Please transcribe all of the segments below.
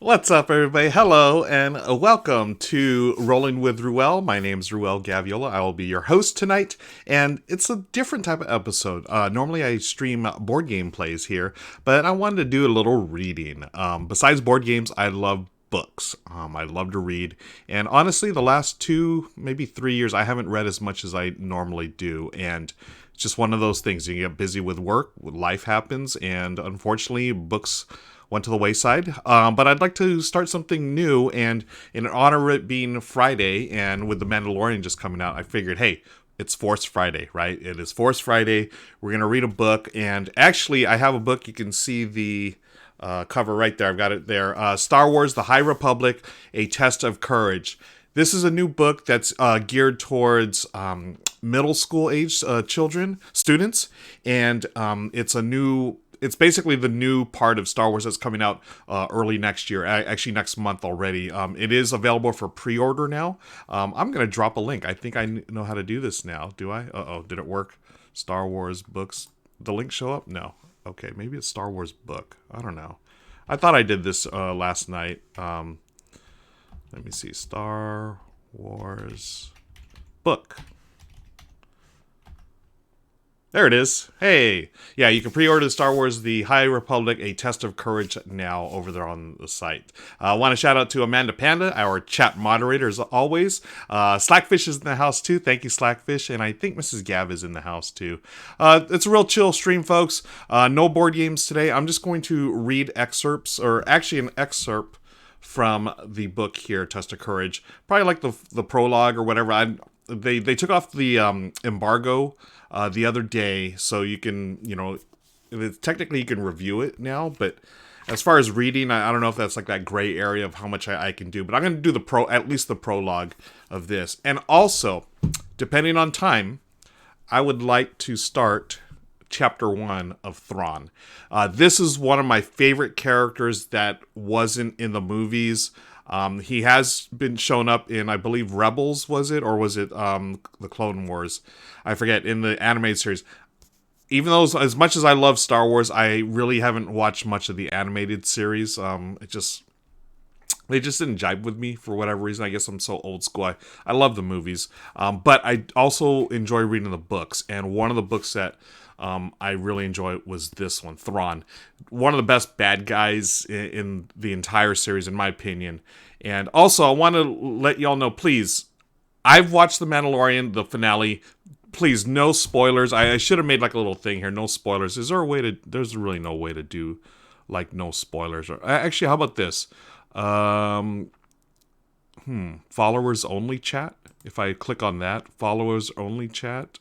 What's up, everybody? Hello, and welcome to Rolling with Ruel. My name's Ruel Gaviola. I will be your host tonight, and it's a different type of episode. Normally, I stream board game plays here, but I wanted to do a little reading. Besides board games, I love books. I love to read, and honestly, the last 2, maybe 3 years, I haven't read as much as I normally do, and it's just one of those things. You get busy with work, life happens, and unfortunately, books went to the wayside. But I'd like to start something new, and in honor of it being Friday, and with The Mandalorian just coming out, I figured, hey, it's Force Friday, right? It is Force Friday. We're going to read a book, and actually, I have a book. You can see the cover right there. I've got it there. Star Wars, The High Republic, A Test of Courage. This is a new book that's geared towards middle school age students, and it's basically the new part of Star Wars that's coming out early next year, actually next month already. It is available for pre-order now. I'm going to drop a link. I think I know how to do this now. Do I? Uh-oh, did it work? Star Wars books. The link show up? No. Okay, maybe it's Star Wars book. I don't know. I thought I did this last night. Let me see. Star Wars book. There it is. Hey. Yeah, you can pre-order Star Wars The High Republic, A Test of Courage now over there on the site. I want to shout out to Amanda Panda, our chat moderator as always. Slackfish is in the house too. Thank you, Slackfish. And I think Mrs. Gav is in the house too. It's a real chill stream, folks. No board games today. I'm just going to read excerpts, or actually an excerpt from the book here, Test of Courage. Probably like the prologue or whatever. They took off the embargo the other day, so you can, technically you can review it now, but as far as reading, I don't know if that's like that gray area of how much I can do, but I'm going to do at least the prologue of this. And also, depending on time, I would like to start Chapter 1 of Thrawn. This is one of my favorite characters that wasn't in the movies. He has been shown up in, I believe, Rebels, was it? Or was it the Clone Wars? I forget, in the animated series. Even though, as much as I love Star Wars, I really haven't watched much of the animated series. They just didn't jibe with me for whatever reason. I guess I'm so old school. I love the movies. But I also enjoy reading the books. And one of the books that I really enjoy was this one, Thrawn. One of the best bad guys in the entire series, in my opinion. And also, I want to let y'all know, please, I've watched The Mandalorian, the finale. Please, no spoilers. I should have made like a little thing here, no spoilers. Is there a way to, there's really no way to do like no spoilers. Or actually, how about this? Followers only chat. If I click on that, followers only chat.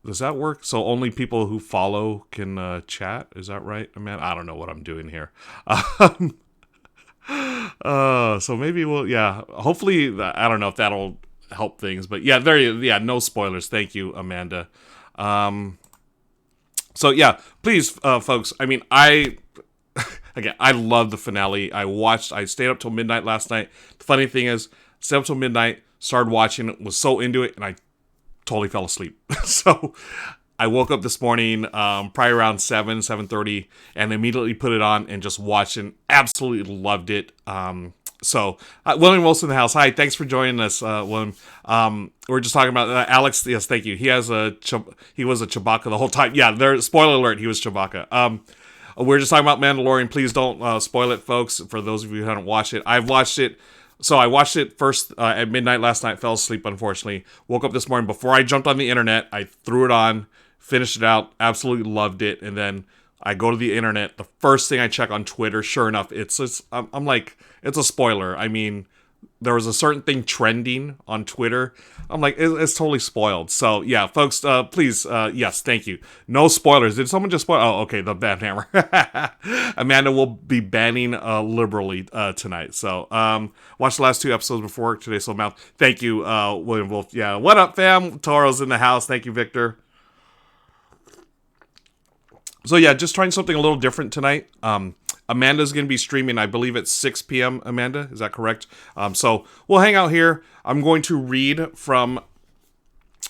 Does that work? So only people who follow can chat? Is that right, man? I don't know what I'm doing here. So maybe hopefully, I don't know if that'll help things, but yeah, no spoilers. Thank you, Amanda. So yeah, please, folks, I mean, again, I love the finale. I stayed up till midnight last night. The funny thing is, stayed up till midnight, started watching it, was so into it, and I totally fell asleep. So I woke up this morning, probably around 7:30, and immediately put it on and just watched it. Absolutely loved it. William Wilson in the house. Hi, thanks for joining us, William. We're just talking about Alex. Yes, thank you. He was a Chewbacca the whole time. Yeah, spoiler alert, he was Chewbacca. We're just talking about Mandalorian. Please don't spoil it, folks, for those of you who haven't watched it. I've watched it. So I watched it first at midnight last night, fell asleep, unfortunately. Woke up this morning. Before I jumped on the internet, I threw it on, finished it out, absolutely loved it. And then I go to the internet. The first thing I check on Twitter, sure enough, I'm like, it's a spoiler. I mean, there was a certain thing trending on Twitter. I'm like, it's totally spoiled. So yeah, folks, please, yes, thank you. No spoilers. Did someone just spoil? Oh, okay, the Bad Hammer. Amanda will be banning liberally tonight. So watch the last 2 episodes before work today. So mouth. Thank you, William Wolf. Yeah, what up, fam? Toro's in the house. Thank you, Victor. So yeah, just trying something a little different tonight. Amanda's going to be streaming, I believe, at 6 p.m., Amanda. Is that correct? So we'll hang out here. I'm going to read from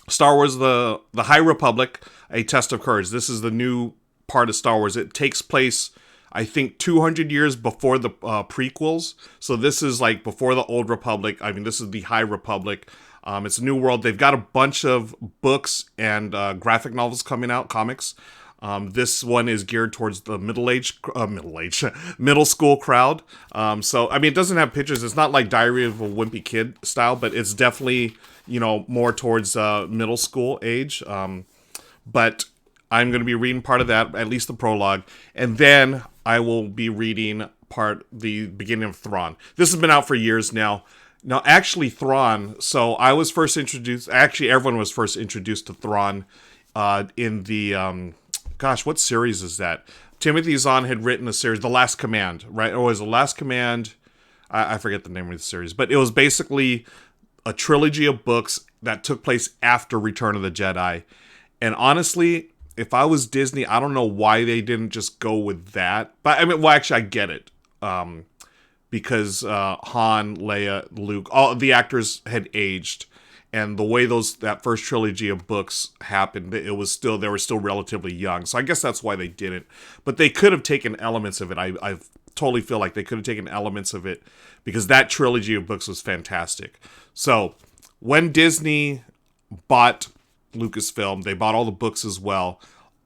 Star Wars, the High Republic, A Test of Courage. This is the new part of Star Wars. It takes place I think 200 years before the prequels. So this is like before the Old Republic. I mean, this is the High Republic. It's a new world. They've got a bunch of books and graphic novels coming out, comics. This one is geared towards the middle school crowd. So, I mean, it doesn't have pictures. It's not like Diary of a Wimpy Kid style, but it's definitely, more towards middle school age. But I'm going to be reading part of that, at least the prologue. And then I will be reading the beginning of Thrawn. This has been out for years now. Now, actually, Thrawn, so I was first introduced, actually, everyone was first introduced to Thrawn in the, what series is that? Timothy Zahn had written a series, The Last Command, right? Or was The Last Command? I forget the name of the series, but it was basically a trilogy of books that took place after Return of the Jedi. And honestly, if I was Disney, I don't know why they didn't just go with that. But I mean, well, actually, I get it. Because Han, Leia, Luke, all the actors had aged, and the way that first trilogy of books happened, they were still relatively young. So I guess that's why they didn't. But they could have taken elements of it. I totally feel like they could have taken elements of it because that trilogy of books was fantastic. So when Disney bought Lucasfilm, they bought all the books as well.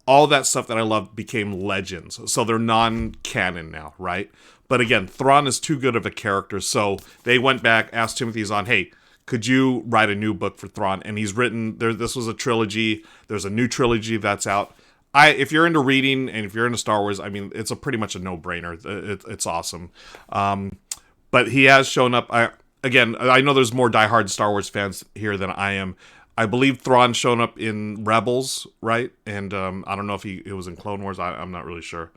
All that stuff that I loved became legends. So they're non-canon now, right? But again, Thrawn is too good of a character, so they went back, asked Timothy Zahn, hey, could you write a new book for Thrawn? And he's written, this was a trilogy, there's a new trilogy that's out. If you're into reading, and if you're into Star Wars, I mean, it's pretty much a no-brainer. It's awesome. But he has shown up, I know there's more diehard Star Wars fans here than I am. I believe Thrawn's shown up in Rebels, right? And I don't know if it was in Clone Wars, I'm not really sure.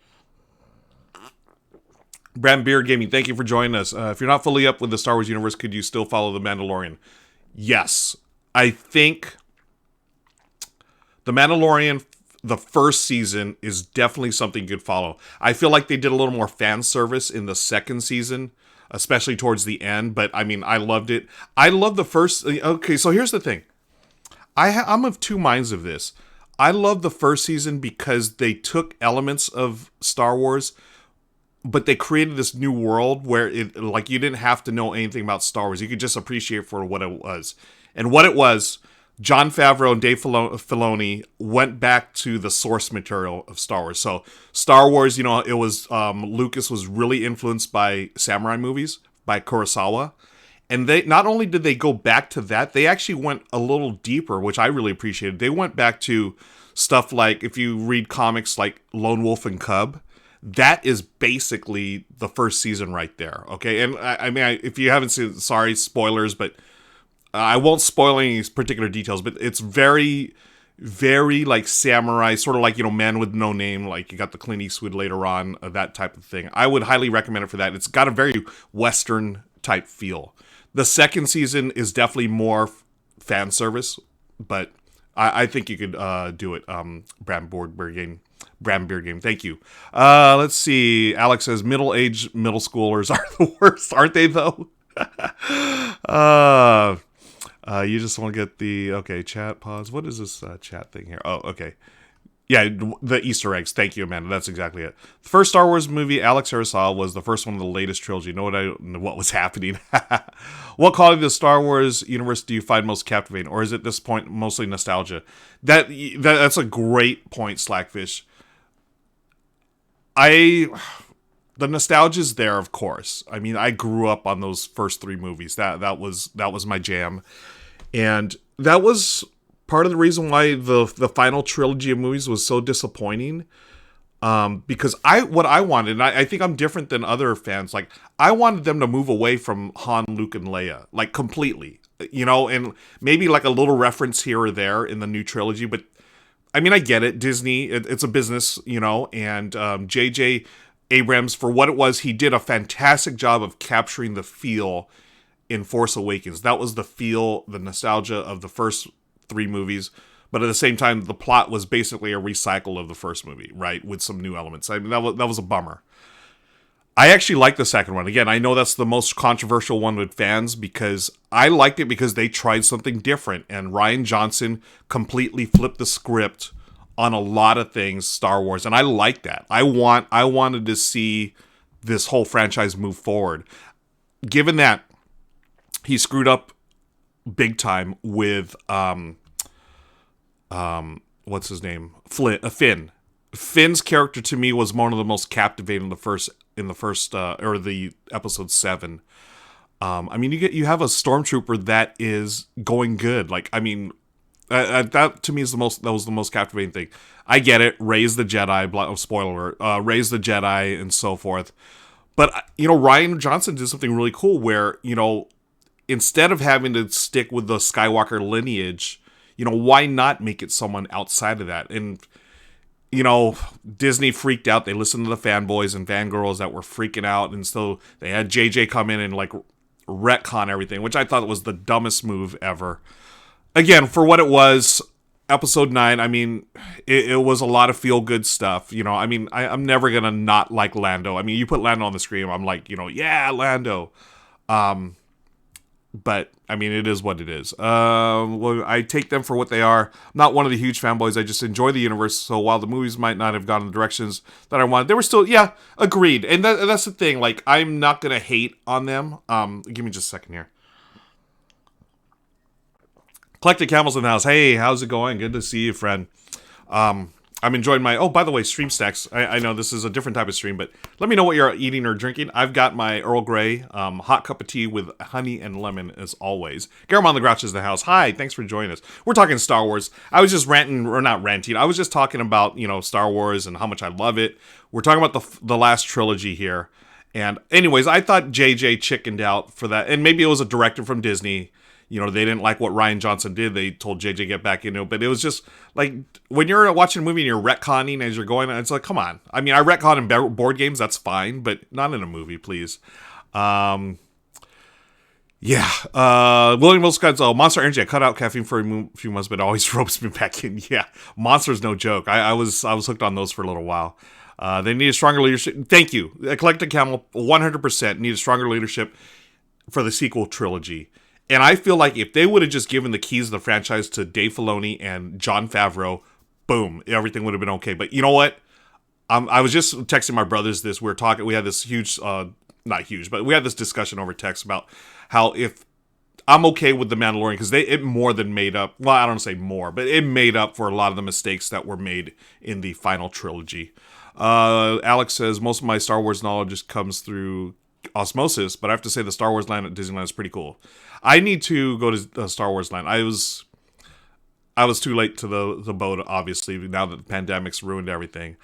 Bram Beard Gaming, thank you for joining us. If you're not fully up with the Star Wars universe, could you still follow The Mandalorian? Yes. I think The Mandalorian, the first season, is definitely something you could follow. I feel like they did a little more fan service in the second season, especially towards the end, but I mean, I loved it. I love the first... Okay, so here's the thing. I'm of two minds of this. I love the first season because they took elements of Star Wars, but they created this new world where you didn't have to know anything about Star Wars. You could just appreciate for what it was. And what it was, Jon Favreau and Dave Filoni went back to the source material of Star Wars. So Star Wars, it was, Lucas was really influenced by samurai movies, by Kurosawa. And they not only did they go back to that, they actually went a little deeper, which I really appreciated. They went back to stuff like, if you read comics like Lone Wolf and Cub, that is basically the first season right there, okay? And I mean, if you haven't seen, sorry, spoilers, but I won't spoil any particular details, but it's very, very like samurai, sort of like, Man with No Name, like you got the Clint Eastwood later on, that type of thing. I would highly recommend it for that. It's got a very Western type feel. The second season is definitely more fan service, but I think you could do it. Bram Beard Game, thank you. Let's see. Alex says middle-aged middle schoolers are the worst, aren't they? Though. You just want to get the chat pause. What is this chat thing here? Oh, okay. Yeah, the Easter eggs. Thank you, Amanda. That's exactly it. The first Star Wars movie Alex ever saw was the first one of the latest trilogy. What was happening? What quality of the Star Wars universe do you find most captivating? Or is it at this point mostly nostalgia? That's a great point, Slackfish. The nostalgia's there, of course. I mean, I grew up on those first three movies. That was my jam. And that was part of the reason why the final trilogy of movies was so disappointing. Because what I wanted, and I think I'm different than other fans, like, I wanted them to move away from Han, Luke, and Leia, like, completely. And maybe like a little reference here or there in the new trilogy, but I mean, I get it. Disney, it's a business, and J.J. Abrams, for what it was, he did a fantastic job of capturing the feel in Force Awakens. That was the feel, the nostalgia of the first three movies, but at the same time, the plot was basically a recycle of the first movie, right, with some new elements. I mean, that was a bummer. I actually like the second one. Again, I know that's the most controversial one with fans because I liked it because they tried something different, and Rian Johnson completely flipped the script on a lot of things Star Wars, and I like that. I wanted to see this whole franchise move forward. Given that he screwed up big time with what's his name? Finn. Finn's character to me was one of the most captivating in the first or the episode 7. I mean, you have a stormtrooper that is going good. Like, I mean, that to me is that was the most captivating thing. I get it, raise the Jedi. Spoiler alert, raise the Jedi and so forth. But Rian Johnson did something really cool where instead of having to stick with the Skywalker lineage, why not make it someone outside of that? And Disney freaked out. They listened to the fanboys and fangirls that were freaking out, and so they had JJ come in and like retcon everything, which I thought was the dumbest move ever. Again, for what it was, episode 9, I mean, it was a lot of feel-good stuff. I mean, I'm never going to not like Lando. I mean, you put Lando on the screen, I'm like, yeah, Lando. But, I mean, it is what it is. Well, I take them for what they are. I'm not one of the huge fanboys. I just enjoy the universe. So while the movies might not have gone in the directions that I wanted, they were still, yeah, agreed. And that's the thing. Like, I'm not going to hate on them. Give me just a second here. Collected Camels in the house. Hey, how's it going? Good to see you, friend. I'm enjoying my... Oh, by the way, stream stacks. I know this is a different type of stream, but let me know what you're eating or drinking. I've got my Earl Grey hot cup of tea with honey and lemon, as always. Garamond the Grouch is in the house. Hi, thanks for joining us. We're talking Star Wars. I was just ranting, or not ranting. I was just talking about, Star Wars and how much I love it. We're talking about the last trilogy here. And anyways, I thought JJ chickened out for that. And maybe it was a director from Disney. They didn't like what Rian Johnson did. They told JJ to get back into it. But it was just, like, when you're watching a movie and you're retconning as you're going, it's like, come on. I mean, I retcon in board games, that's fine. But not in a movie, please. Yeah. William Wilscott's Monster Energy. I cut out caffeine for a few months, but it always ropes me back in. Yeah. Monster's no joke. I was hooked on those for a little while. They need a stronger leadership. Thank you. Collected Camel, 100% need a stronger leadership for the sequel trilogy. And I feel like if they would have just given the keys of the franchise to Dave Filoni and Jon Favreau, boom, everything would have been okay. But you know what? I was just texting my brothers this. We were talking. We had this huge, not huge, but we had this discussion over text about how if I'm okay with The Mandalorian because it more than made up. Well, I don't say more, but it made up for a lot of the mistakes that were made in the final trilogy. Alex says most of my Star Wars knowledge just comes through osmosis, but I have to say the Star Wars land at Disneyland is pretty cool. I need to go to Star Wars land. I was too late to the boat, obviously, now that the pandemic's ruined everything.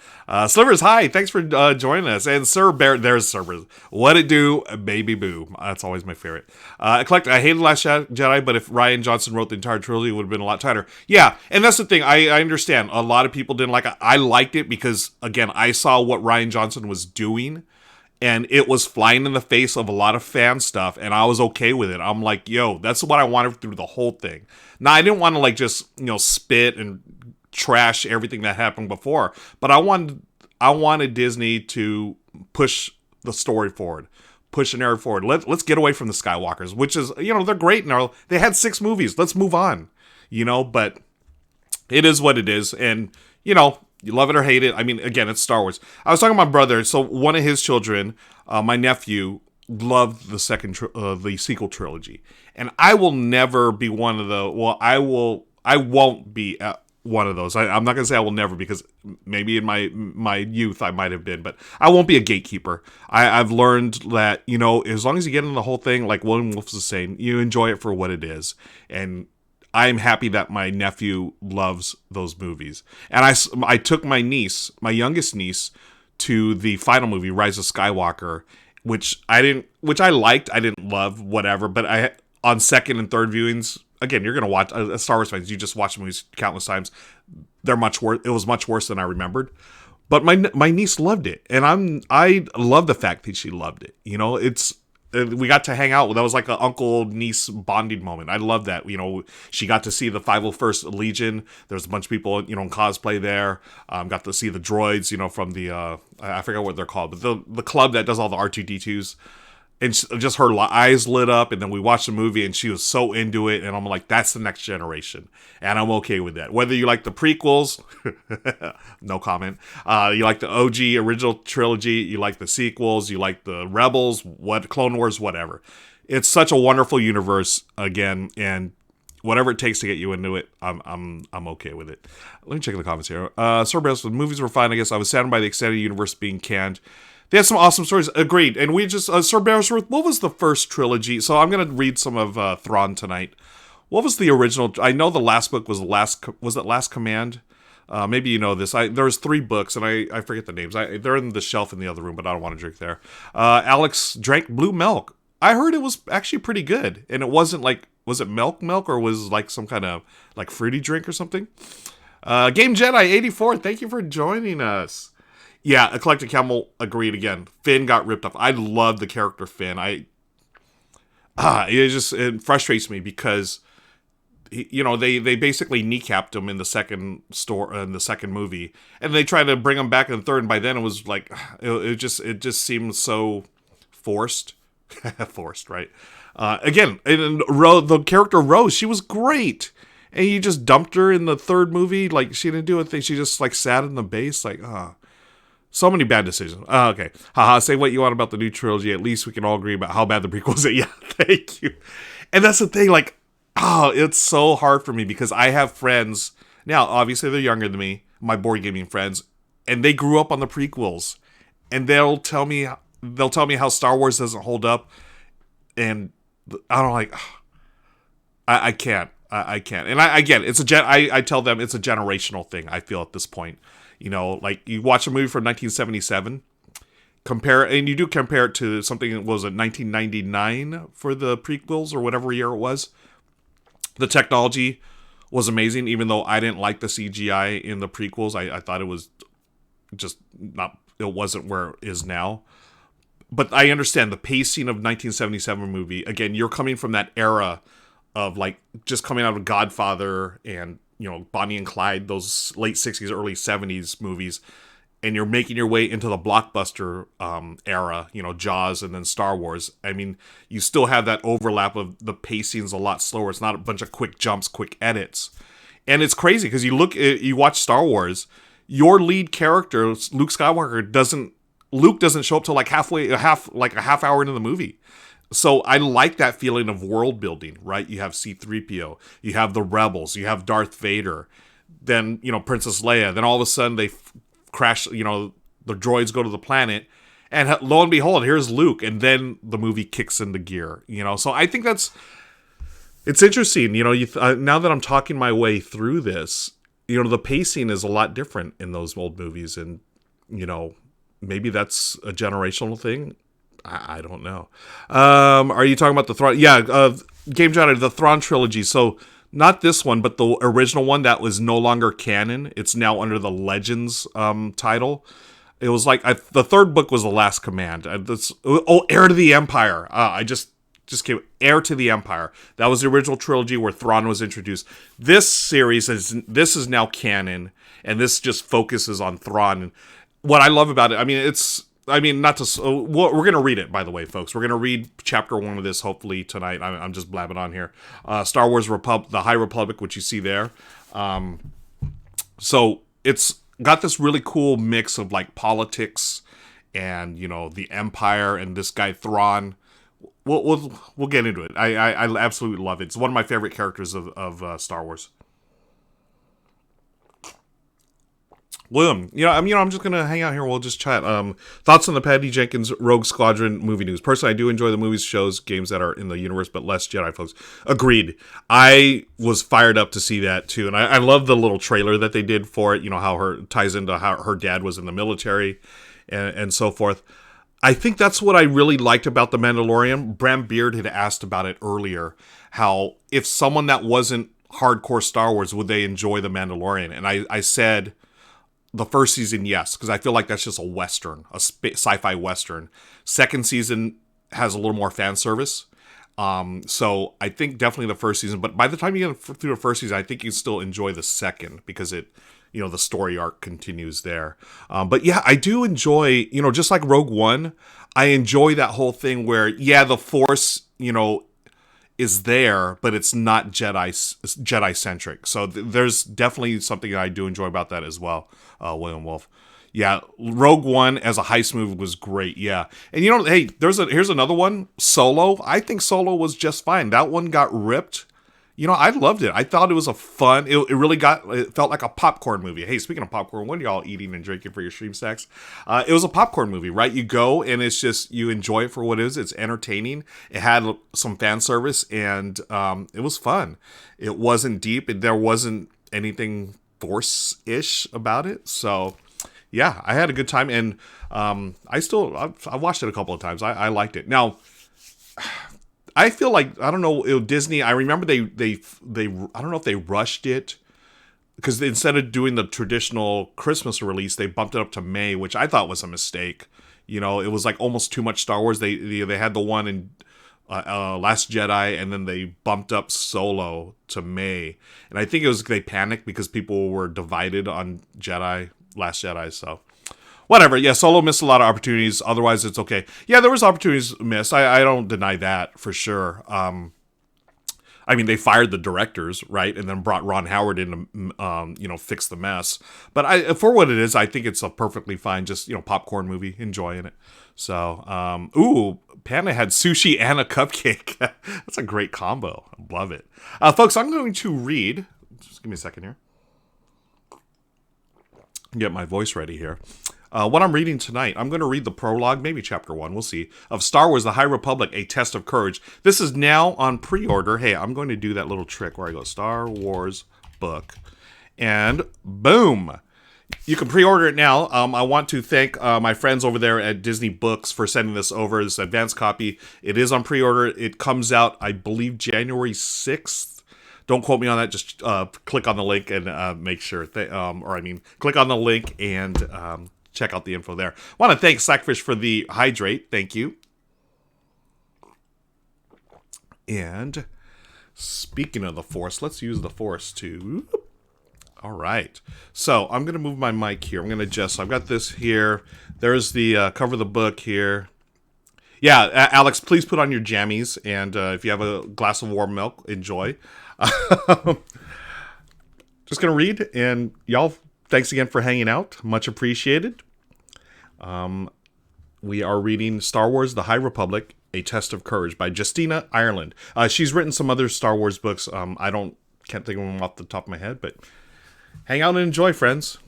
Slivers, hi, thanks for joining us. And Sir Bear, there's Slivers. What it do, baby boo. That's always my favorite. I hated Last Jedi, but if Rian Johnson wrote the entire trilogy, it would have been a lot tighter. Yeah, and that's the thing. I understand. A lot of people didn't like it. I liked it because, again, I saw what Rian Johnson was doing. And it was flying in the face of a lot of fan stuff, and I was okay with it. I'm like, yo, that's what I wanted through the whole thing. Now, I didn't want to, like, just, spit and trash everything that happened before, but I wanted Disney to push the story forward, push the narrative forward. Let's get away from the Skywalkers, which is, they're great now. They had 6 movies. Let's move on, but it is what it is, and, you love it or hate it. I mean, again, it's Star Wars. I was talking to my brother. So one of his children, my nephew, loved the sequel trilogy, and I will never be one of the. Well, I won't be one of those. I'm not gonna say I will never because maybe in my youth I might have been, but I won't be a gatekeeper. I've learned that as long as you get in the whole thing, like William Wolf was saying, you enjoy it for what it is, and I'm happy that my nephew loves those movies. And I took my youngest niece, to the final movie, Rise of Skywalker, which I liked. I didn't love, whatever. But on second and third viewings, again, you're going to watch, Star Wars fans, you just watch movies countless times. They're much worse. It was much worse than I remembered. But my niece loved it. And I love the fact that she loved it. We got to hang out. That was like an uncle-niece bonding moment. I love that. She got to see the 501st Legion. There's a bunch of people, in cosplay there. Got to see the droids, from the, I forget what they're called, but the club that does all the R2-D2s. and just her eyes lit up, and then we watched the movie and she was so into it, and I'm like, that's the next generation, and I'm okay with that. Whether you like the prequels, no comment, you like the OG original trilogy, you like the sequels, you like the Rebels, Clone Wars, whatever, it's such a wonderful universe again, and whatever it takes to get you into it, I'm okay with it. Let me check the comments here. Cerberus, the movies were fine, I guess. I was saddened by the extended universe being canned. They had some awesome stories. Agreed. And we just, Sir Beresworth, what was the first trilogy? So I'm going to read some of Thrawn tonight. What was the original? I know the last book was was it Last Command? Maybe you know this. There's 3 books, and I forget the names. They're in the shelf in the other room, but I don't want to drink there. Alex drank blue milk. I heard it was actually pretty good. And it wasn't like, was it milk, or was it like some kind of like fruity drink or something? Game Jedi 84, thank you for joining us. Yeah, Eclectic Camel agreed again. Finn got ripped off. I love the character Finn. It frustrates me because they basically kneecapped him in the second movie, and they tried to bring him back in the third. And by then it was like it just seemed so forced, forced, right? Again, and the character Rose, she was great, and you just dumped her in the third movie. Like she didn't do a thing. She just like sat in the base, like so many bad decisions. Okay. Haha, say what you want about the new trilogy. At least we can all agree about how bad the prequels are. Yeah, thank you. And that's the thing, like, it's so hard for me because I have friends. Now, obviously, they're younger than me, my board gaming friends, and they grew up on the prequels. And they'll tell me how Star Wars doesn't hold up. And I don't like, I can't. I can't. And I get it. I tell them it's a generational thing, I feel, at this point. Like you watch a movie from 1977, compare it to something that was 1999 for the prequels or whatever year it was. The technology was amazing, even though I didn't like the CGI in the prequels. I thought it was just not, it wasn't where it is now. But I understand the pacing of 1977 movie. Again, you're coming from that era of like just coming out of Godfather and Bonnie and Clyde, those late 60s, early 70s movies, and you're making your way into the blockbuster era, Jaws and then Star Wars. I mean, you still have that overlap of the pacing's a lot slower. It's not a bunch of quick jumps, quick edits. And it's crazy because you watch Star Wars, your lead character, Luke Skywalker, doesn't show up till like a half hour into the movie. So I like that feeling of world building, right? You have C-3PO, you have the Rebels, you have Darth Vader, then, Princess Leia, then all of a sudden they crash, the droids go to the planet, and lo and behold, here's Luke, and then the movie kicks into gear, So I think it's interesting, now that I'm talking my way through this, the pacing is a lot different in those old movies, and, maybe that's a generational thing. I don't know. Are you talking about the Thrawn? Yeah, Game Jedi, the Thrawn trilogy. So not this one, but the original one that was no longer canon. It's now under the Legends title. It was like the third book was The Last Command. Heir to the Empire. I just came Heir to the Empire. That was the original trilogy where Thrawn was introduced. This series is now canon, and this just focuses on Thrawn. And what I love about it, we're going to read it, by the way, folks. We're going to read chapter 1 of this, hopefully, tonight. I'm just blabbing on here. Star Wars the High Republic, which you see there. So it's got this really cool mix of, like, politics and, the Empire and this guy, Thrawn. We'll get into it. I absolutely love it. It's one of my favorite characters of Star Wars. William, I'm just going to hang out here. We'll just chat. Thoughts on the Patty Jenkins Rogue Squadron movie news? Personally, I do enjoy the movies, shows, games that are in the universe, but less Jedi, folks. Agreed. I was fired up to see that, too. And I love the little trailer that they did for it, how her ties into how her dad was in the military and so forth. I think that's what I really liked about The Mandalorian. Bram Beard had asked about it earlier, how if someone that wasn't hardcore Star Wars, would they enjoy The Mandalorian? And I said the first season, yes, because I feel like that's just a Western, a sci-fi Western. Second season has a little more fan service. So I think definitely the first season, but by the time you get through the first season, I think you still enjoy the second because the story arc continues there. But yeah, I do enjoy, just like Rogue One, I enjoy that whole thing where, yeah, the Force, is there, but it's not Jedi centric. So there's definitely something that I do enjoy about that as well, William Wolf. Yeah, Rogue One as a heist movie was great. Yeah, and hey, here's another one, Solo. I think Solo was just fine. That one got ripped. I loved it. I thought it was a fun. It felt like a popcorn movie. Hey, speaking of popcorn, what are y'all eating and drinking for your stream snacks? It was a popcorn movie, right? You go and it's just, you enjoy it for what it is. It's entertaining. It had some fan service and it was fun. It wasn't deep. There wasn't anything Force-ish about it. So yeah, I had a good time. And I watched it a couple of times. I liked it. Now, I feel like, I don't know, Disney, I remember they I don't know if they rushed it, because instead of doing the traditional Christmas release, they bumped it up to May, which I thought was a mistake. It was like almost too much Star Wars. They had the one in Last Jedi, and then they bumped up Solo to May. And I think it was, they panicked because people were divided on Last Jedi, so whatever. Yeah, Solo missed a lot of opportunities. Otherwise, it's okay. Yeah, there was opportunities missed. I don't deny that for sure. They fired the directors, right, and then brought Ron Howard in to, fix the mess. But for what it is, I think it's a perfectly fine, just popcorn movie, enjoying it. So, Panda had sushi and a cupcake. That's a great combo. I love it, folks. I'm going to read. Just give me a second here. Get my voice ready here. What I'm reading tonight, I'm going to read the prologue, maybe chapter 1, we'll see, of Star Wars The High Republic, A Test of Courage. This is now on pre-order. Hey, I'm going to do that little trick where I go Star Wars book, and boom! You can pre-order it now. I want to thank my friends over there at Disney Books for sending this over, this advanced copy. It is on pre-order. It comes out, I believe, January 6th. Don't quote me on that. Just click on the link and make sure. Click on the link and check out the info there. I want to thank Slackfish for the hydrate. Thank you. And speaking of the Force, let's use the Force to... All right. So I'm going to move my mic here. I'm going to adjust. So I've got this here. There's the cover of the book here. Yeah, Alex, please put on your jammies. And if you have a glass of warm milk, enjoy. Just going to read. And y'all, thanks again for hanging out. Much appreciated. We are reading Star Wars The High Republic, A Test of Courage by Justina Ireland. She's written some other Star Wars books. Can't think of them off the top of my head, but hang out and enjoy, friends.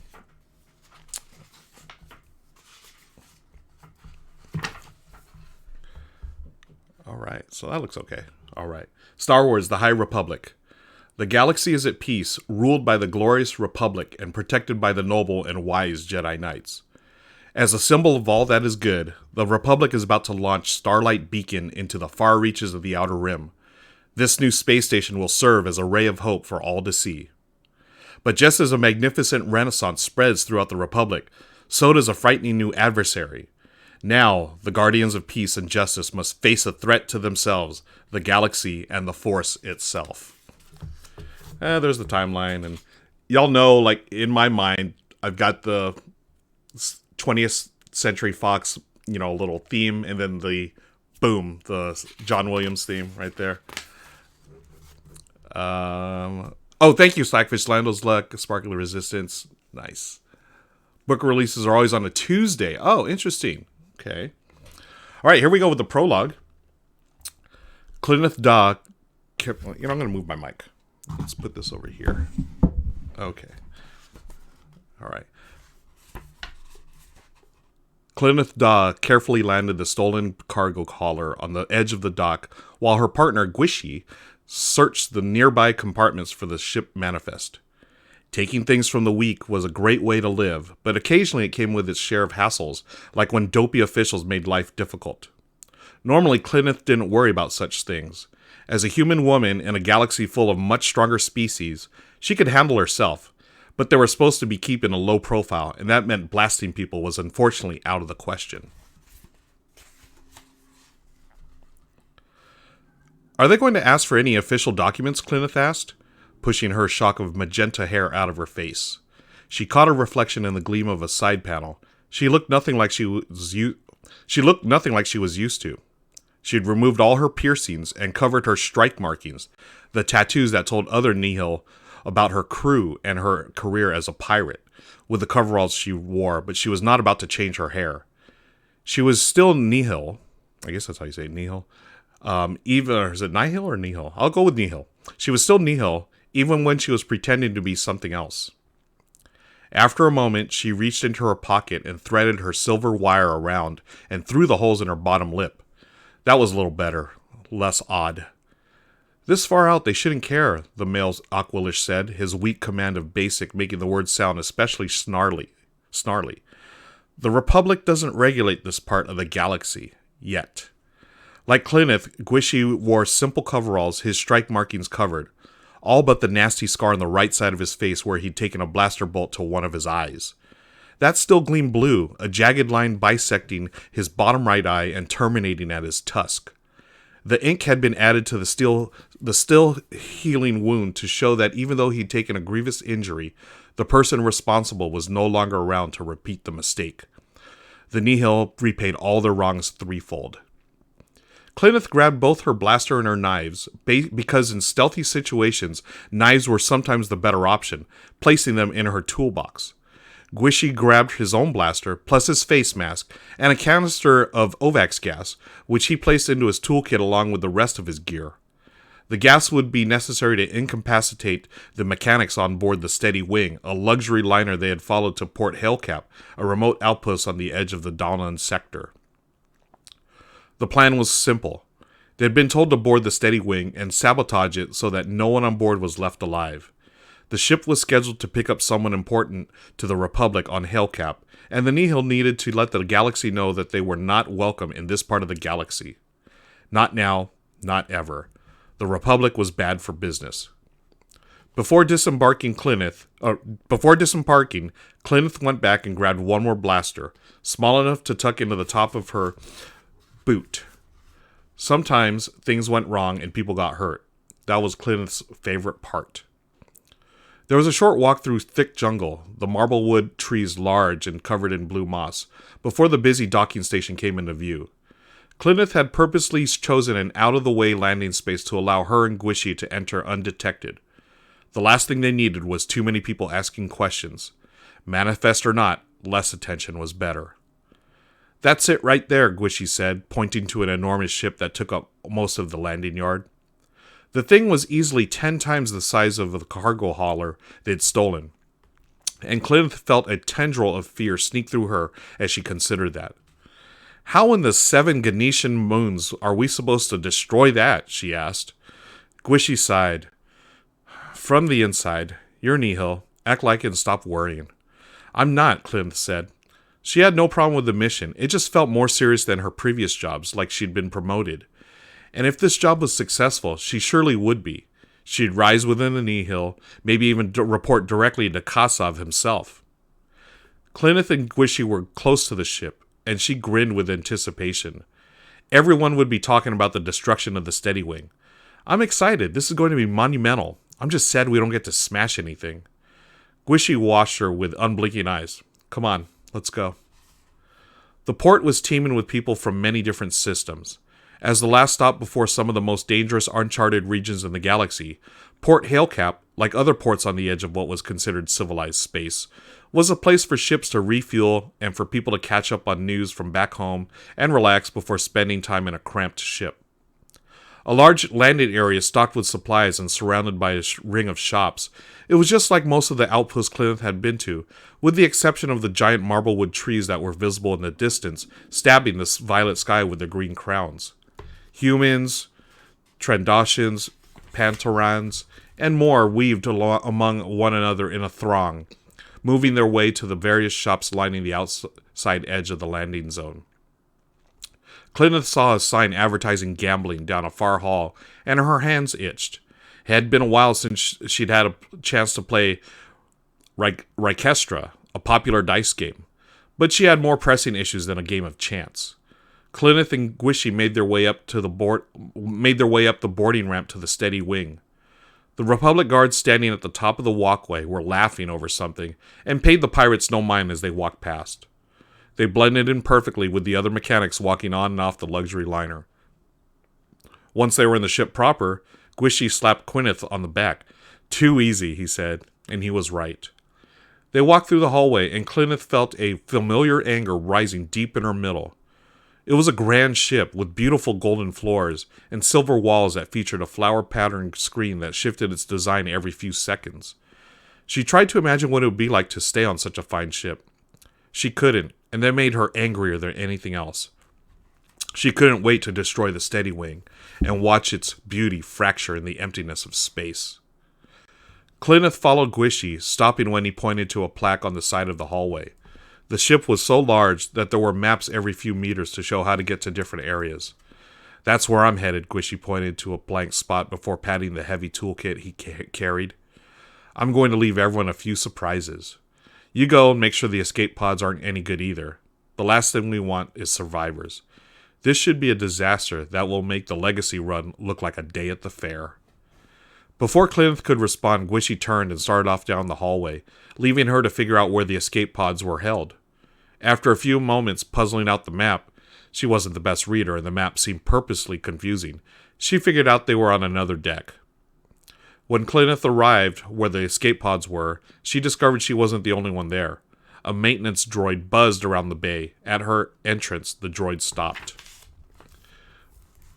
All right, so that looks okay. All right. Star Wars The High Republic. The galaxy is at peace, ruled by the glorious Republic and protected by the noble and wise Jedi Knights. As a symbol of all that is good, the Republic is about to launch Starlight Beacon into the far reaches of the Outer Rim. This new space station will serve as a ray of hope for all to see. But just as a magnificent renaissance spreads throughout the Republic, so does a frightening new adversary. Now, the Guardians of Peace and Justice must face a threat to themselves, the galaxy, and the Force itself. There's the timeline, and y'all know, like, in my mind, I've got the 20th Century Fox, little theme, and then the John Williams theme right there. Thank you, Slackfish, Lando's Luck, Sparkly Resistance. Nice. Book releases are always on a Tuesday. Oh, interesting. Okay. All right, here we go with the prologue. Clineth Da... I'm going to move my mic. Let's put this over here. Okay. All right. Clineth Da carefully landed the stolen cargo hauler on the edge of the dock, while her partner, Gwishy, searched the nearby compartments for the ship manifest. Taking things from the weak was a great way to live, but occasionally it came with its share of hassles, like when dopey officials made life difficult. Normally, Clineth didn't worry about such things. As a human woman in a galaxy full of much stronger species, she could handle herself, but they were supposed to be keeping a low profile, and that meant blasting people was unfortunately out of the question. Are they going to ask for any official documents? Clyneth asked, pushing her shock of magenta hair out of her face. She caught a reflection in the gleam of a side panel. She looked nothing like she was used to. She had removed all her piercings and covered her strike markings, the tattoos that told other Nihil about her crew and her career as a pirate, with the coveralls she wore, but she was not about to change her hair. She was still Nihil. I guess that's how you say it, Nihil. Is it Nihil or Nihil? I'll go with Nihil. She was still Nihil, even when she was pretending to be something else. After a moment, she reached into her pocket and threaded her silver wire around and through the holes in her bottom lip. That was a little better, less odd. This far out, they shouldn't care, the male Aquilish said, his weak command of basic making the words sound especially snarly. The Republic doesn't regulate this part of the galaxy, yet. Like Clyneth, Gwishy wore simple coveralls, his strike markings covered, all but the nasty scar on the right side of his face where he'd taken a blaster bolt to one of his eyes. That still gleamed blue, a jagged line bisecting his bottom right eye and terminating at his tusk. The ink had been added to the still healing wound to show that even though he'd taken a grievous injury, the person responsible was no longer around to repeat the mistake. The Nihil repaid all their wrongs threefold. Clyneth grabbed both her blaster and her knives, because in stealthy situations, knives were sometimes the better option, placing them in her toolbox. Gwishy grabbed his own blaster, plus his face mask, and a canister of Ovax gas, which he placed into his toolkit along with the rest of his gear. The gas would be necessary to incapacitate the mechanics on board the Steady Wing, a luxury liner they had followed to Port Hailcap, a remote outpost on the edge of the Dalan sector. The plan was simple. They had been told to board the Steady Wing and sabotage it so that no one on board was left alive. The ship was scheduled to pick up someone important to the Republic on Hailcap, and the Nihil needed to let the galaxy know that they were not welcome in this part of the galaxy. Not now, not ever. The Republic was bad for business. Before disembarking, Clyneth went back and grabbed one more blaster, small enough to tuck into the top of her boot. Sometimes things went wrong and people got hurt. That was Clyneth's favorite part. There was a short walk through thick jungle, the marblewood trees large and covered in blue moss, before the busy docking station came into view. Clyneth had purposely chosen an out-of-the-way landing space to allow her and Gwishy to enter undetected. The last thing they needed was too many people asking questions. Manifest or not, less attention was better. "That's it right there," Gwishy said, pointing to an enormous ship that took up most of the landing yard. The thing was easily 10 times the size of the cargo hauler they'd stolen, and Clyneth felt a tendril of fear sneak through her as she considered that. "How in the 7 Ganetian moons are we supposed to destroy that?" she asked. Gwishy sighed. "From the inside. You're Nihil. Act like it and stop worrying." "I'm not," Clyneth said. She had no problem with the mission. It just felt more serious than her previous jobs, like she'd been promoted. And if this job was successful, she surely would be. She'd rise within the Nihil, maybe even report directly to Kassav himself. Clyneth and Gwishy were close to the ship, and she grinned with anticipation. Everyone would be talking about the destruction of the Steady Wing. "I'm excited. This is going to be monumental. I'm just sad we don't get to smash anything." Gwishy watched her with unblinking eyes. "Come on, let's go." The port was teeming with people from many different systems. As the last stop before some of the most dangerous uncharted regions in the galaxy, Port Hailcap, like other ports on the edge of what was considered civilized space, was a place for ships to refuel and for people to catch up on news from back home and relax before spending time in a cramped ship. A large landing area stocked with supplies and surrounded by a ring of shops, it was just like most of the outposts Clyneth had been to, with the exception of the giant marblewood trees that were visible in the distance, stabbing the violet sky with their green crowns. Humans, Trandoshians, Pantarans, and more weaved among one another in a throng, moving their way to the various shops lining the outside edge of the landing zone. Clyneth saw a sign advertising gambling down a far hall, and her hands itched. It had been a while since she'd had a chance to play Rikestra, a popular dice game, but she had more pressing issues than a game of chance. Clyneth and Gwishy made their way up the boarding ramp to the steady wing. The Republic guards standing at the top of the walkway were laughing over something and paid the pirates no mind as they walked past. They blended in perfectly with the other mechanics walking on and off the luxury liner. Once they were in the ship proper, Gwishy slapped Clyneth on the back. "Too easy," he said, and he was right. They walked through the hallway, and Clyneth felt a familiar anger rising deep in her middle. It was a grand ship with beautiful golden floors and silver walls that featured a flower-patterned screen that shifted its design every few seconds. She tried to imagine what it would be like to stay on such a fine ship. She couldn't, and that made her angrier than anything else. She couldn't wait to destroy the steady wing and watch its beauty fracture in the emptiness of space. Clyneth followed Gwishy, stopping when he pointed to a plaque on the side of the hallway. The ship was so large that there were maps every few meters to show how to get to different areas. "That's where I'm headed," Gwishy pointed to a blank spot before patting the heavy toolkit he carried. "I'm going to leave everyone a few surprises. You go and make sure the escape pods aren't any good either. The last thing we want is survivors. This should be a disaster that will make the Legacy run look like a day at the fair." Before Clyneth could respond, Gwishy turned and started off down the hallway, leaving her to figure out where the escape pods were held. After a few moments puzzling out the map, she wasn't the best reader and the map seemed purposely confusing. She figured out they were on another deck. When Clyneth arrived where the escape pods were, she discovered she wasn't the only one there. A maintenance droid buzzed around the bay. At her entrance, the droid stopped.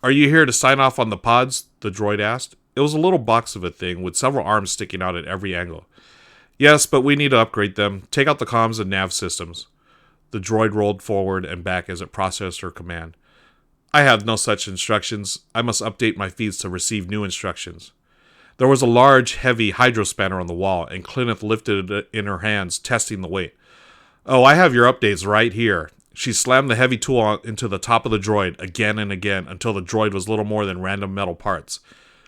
"Are you here to sign off on the pods?" the droid asked. It was a little box of a thing with several arms sticking out at every angle. "Yes, but we need to upgrade them. Take out the comms and nav systems." The droid rolled forward and back as it processed her command. "I have no such instructions. I must update my feeds to receive new instructions." There was a large, heavy hydrospanner on the wall, and Clyneth lifted it in her hands, testing the weight. "Oh, I have your updates right here." She slammed the heavy tool into the top of the droid again and again until the droid was little more than random metal parts.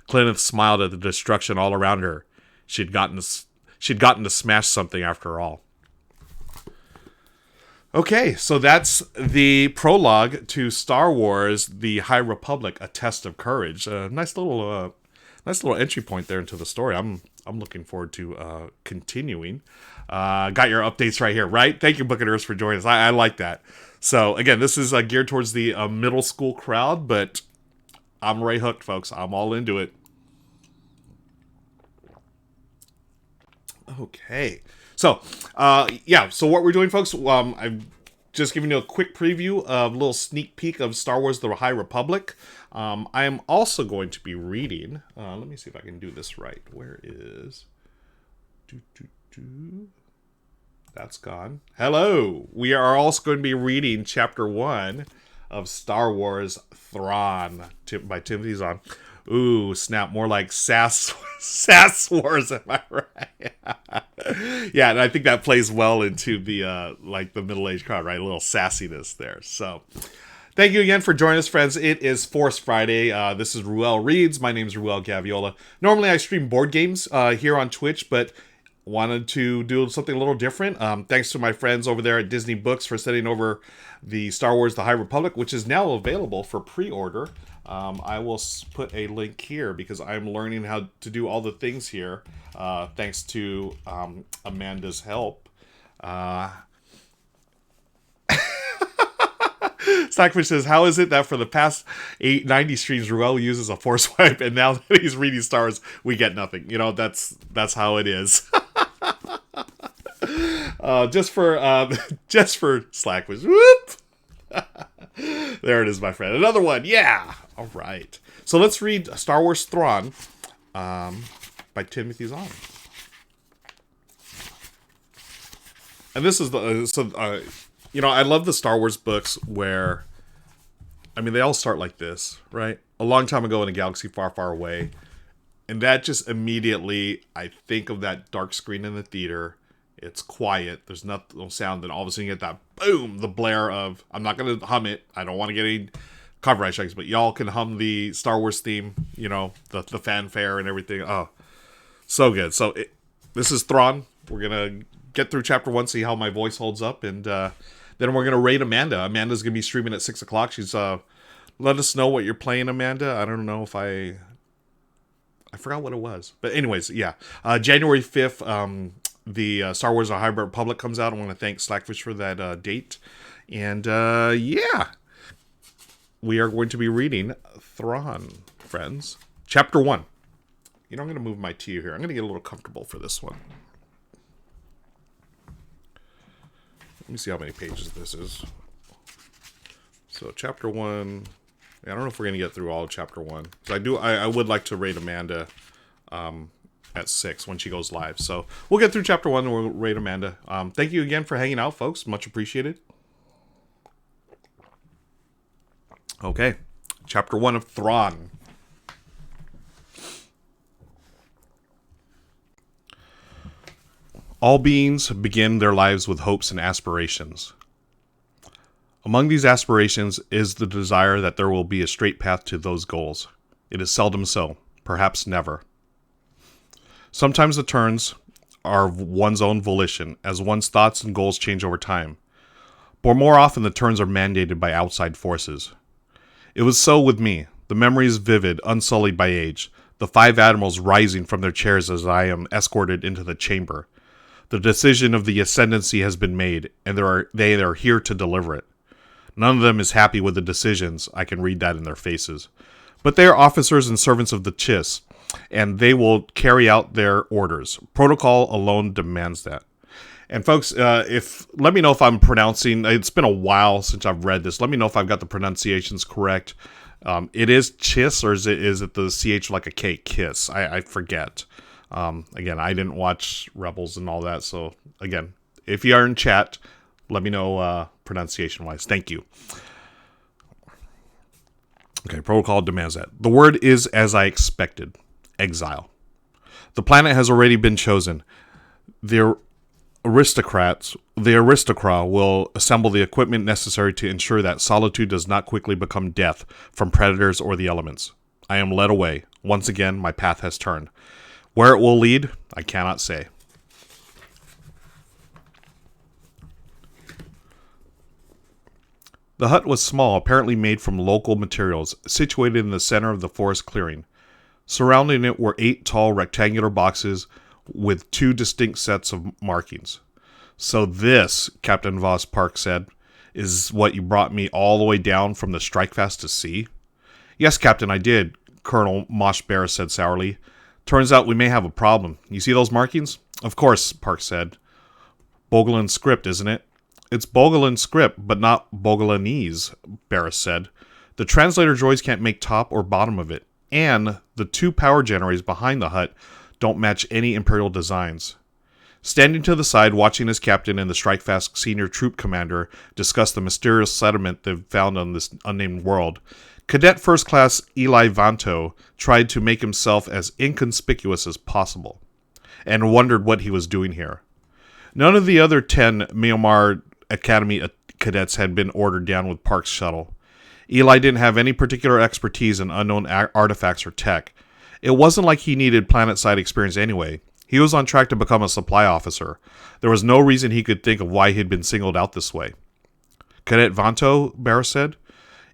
Clyneth smiled at the destruction all around her. She'd gotten to smash something after all. Okay, so that's the prologue to Star Wars: The High Republic: A Test of Courage. Nice little entry point there into the story. I'm looking forward to continuing. Got your updates right here, right? Thank you, Buccaneers, for joining us. I like that. So again, this is geared towards the middle school crowd, but I'm already hooked, folks. I'm all into it. Okay. So, so what we're doing, folks, I've just given you a quick preview of a little sneak peek of Star Wars: The High Republic. I am also going to be reading, let me see if I can do this right. Where is... That's gone. Hello! We are also going to be reading Chapter 1 of Star Wars Thrawn by Timothy Zahn. Ooh, snap, more like Sass Wars, am I right? Yeah, and I think that plays well into the the middle-aged crowd, right? A little sassiness there. So, thank you again for joining us, friends. It is Force Friday. This is Ruel Reads. My name is Ruel Gaviola. Normally, I stream board games here on Twitch, but wanted to do something a little different. Thanks to my friends over there at Disney Books for sending over the Star Wars: The High Republic, which is now available for pre-order. I will put a link here because I'm learning how to do all the things here, thanks to Amanda's help. Stockfish says, "How is it that for the past 90 streams, Ruel uses a force wipe, and now that he's reading stars, we get nothing?" You know, that's how it is. Just for Slackfish. Whoop! There it is, my friend. Another one. Yeah. All right. So let's read Star Wars Thrawn by Timothy Zahn. And this is I love the Star Wars books where, they all start like this, right? A long time ago in a galaxy far, far away. And that just immediately, I think of that dark screen in the theater. It's quiet. There's no sound. Then all of a sudden you get that boom, the blare of, I'm not going to hum it. I don't want to get any copyright strikes, but y'all can hum the Star Wars theme, the fanfare and everything. Oh, so good. So this is Thrawn. We're going to get through chapter 1, see how my voice holds up. And Then we're going to raid Amanda. Amanda's going to be streaming at 6 o'clock. She's, let us know what you're playing, Amanda. I don't know if I forgot what it was. But anyways, yeah. January 5th, the Star Wars: A High Republic comes out. I want to thank Slackfish for that date. And, yeah. We are going to be reading Thrawn, friends. Chapter 1. I'm going to move my tea here. I'm going to get a little comfortable for this one. Let me see how many pages this is. So, Chapter 1... I don't know if we're going to get through all of Chapter 1. So I would like to raid Amanda at 6 when she goes live. So, we'll get through Chapter 1 and we'll raid Amanda. Thank you again for hanging out, folks. Much appreciated. Okay. Chapter 1 of Thrawn. All beings begin their lives with hopes and aspirations. Among these aspirations is the desire that there will be a straight path to those goals. It is seldom so, perhaps never. Sometimes the turns are of one's own volition, as one's thoughts and goals change over time. But more often the turns are mandated by outside forces. It was so with me. The memory is vivid, unsullied by age. The 5 admirals rising from their chairs as I am escorted into the chamber. The decision of the ascendancy has been made, and they are here to deliver it. None of them is happy with the decisions. I can read that in their faces. But they are officers and servants of the Chiss, and they will carry out their orders. Protocol alone demands that. And folks, let me know if I'm pronouncing. It's been a while since I've read this. Let me know if I've got the pronunciations correct. It is Chiss, or is it the CH like a K? Kiss. I forget. Again, I didn't watch Rebels and all that. So again, if you are in chat, let me know pronunciation-wise. Thank you. Okay, protocol demands that. The word is as I expected. Exile. The planet has already been chosen. The aristocrat will assemble the equipment necessary to ensure that solitude does not quickly become death from predators or the elements. I am led away. Once again, my path has turned. Where it will lead, I cannot say. The hut was small, apparently made from local materials, situated in the center of the forest clearing. Surrounding it were 8 tall rectangular boxes with 2 distinct sets of markings. So this, Captain Voss Park said, is what you brought me all the way down from the Strikefast to see? Yes, Captain, I did, Colonel Mosh Bear said sourly. Turns out we may have a problem. You see those markings? Of course, Park said. Bogolan script, isn't it? It's Bogolan script, but not Bogolanese, Barris said. The translator droids can't make top or bottom of it, and the 2 power generators behind the hut don't match any Imperial designs. Standing to the side, watching his captain and the Strikefast senior troop commander discuss the mysterious sediment they've found on this unnamed world, Cadet First Class Eli Vanto tried to make himself as inconspicuous as possible, and wondered what he was doing here. None of the other 10 Myanmar Academy cadets had been ordered down with Park's shuttle. Eli didn't have any particular expertise in unknown artifacts or tech. It wasn't like he needed planet-side experience anyway. He was on track to become a supply officer. There was no reason he could think of why he'd been singled out this way. Cadet Vanto, Barris said.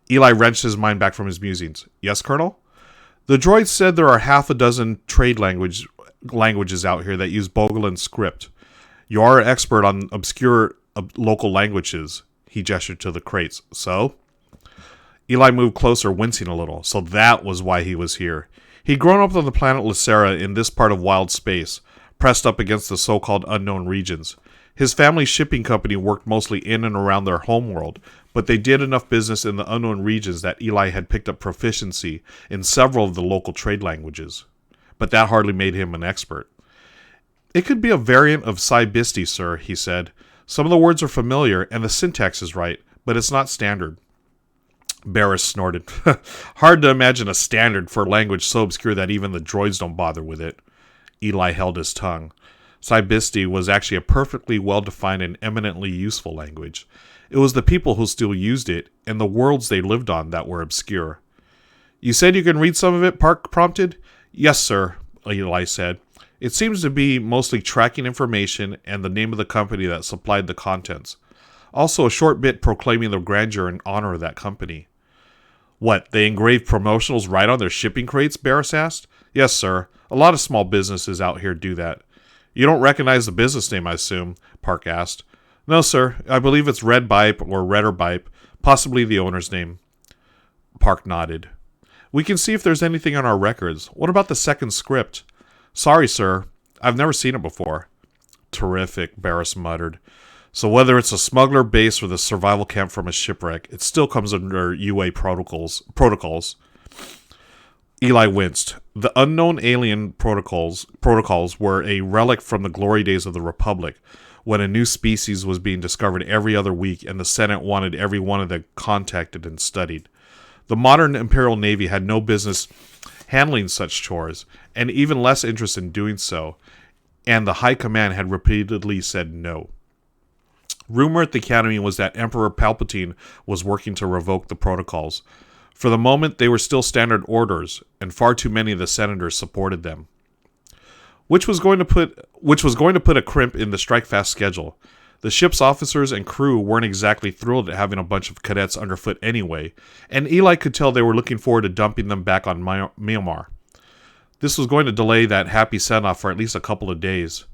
Eli wrenched his mind back from his musings. Yes, Colonel? The droid said there are half a dozen trade languages out here that use Bogolan script. You are an expert on obscure local languages, he gestured to the crates. So? Eli moved closer, wincing a little. So that was why he was here. He'd grown up on the planet Lacera in this part of wild space, pressed up against the so-called unknown regions. His family's shipping company worked mostly in and around their homeworld, but they did enough business in the unknown regions that Eli had picked up proficiency in several of the local trade languages. But that hardly made him an expert. It could be a variant of Sai-Bisti, sir, he said. Some of the words are familiar, and the syntax is right, but it's not standard. Barris snorted. Hard to imagine a standard for a language so obscure that even the droids don't bother with it. Eli held his tongue. Sai-Bisti was actually a perfectly well-defined and eminently useful language. It was the people who still used it, and the worlds they lived on that were obscure. You said you can read some of it, Park prompted? Yes, sir, Eli said. It seems to be mostly tracking information and the name of the company that supplied the contents. Also a short bit proclaiming the grandeur and honor of that company. What, they engrave promotionals right on their shipping crates? Barris asked. Yes, sir. A lot of small businesses out here do that. You don't recognize the business name, I assume? Park asked. No, sir. I believe it's Red Bipe or Redder Bipe, possibly the owner's name. Park nodded. We can see if there's anything on our records. What about the second script? Sorry, sir. I've never seen it before. Terrific, Barris muttered. So whether it's a smuggler base or the survival camp from a shipwreck, it still comes under UA protocols. Eli winced. The unknown alien protocols were a relic from the glory days of the Republic, when a new species was being discovered every other week and the Senate wanted every one of them contacted and studied. The modern Imperial Navy had no business handling such chores, and even less interest in doing so, and the High Command had repeatedly said no. Rumor at the Academy was that Emperor Palpatine was working to revoke the protocols. For the moment, they were still standard orders, and far too many of the senators supported them. Which was going to put a crimp in the strike-fast schedule. The ship's officers and crew weren't exactly thrilled at having a bunch of cadets underfoot anyway, and Eli could tell they were looking forward to dumping them back on Myanmar. This was going to delay that happy send-off for at least a couple of days.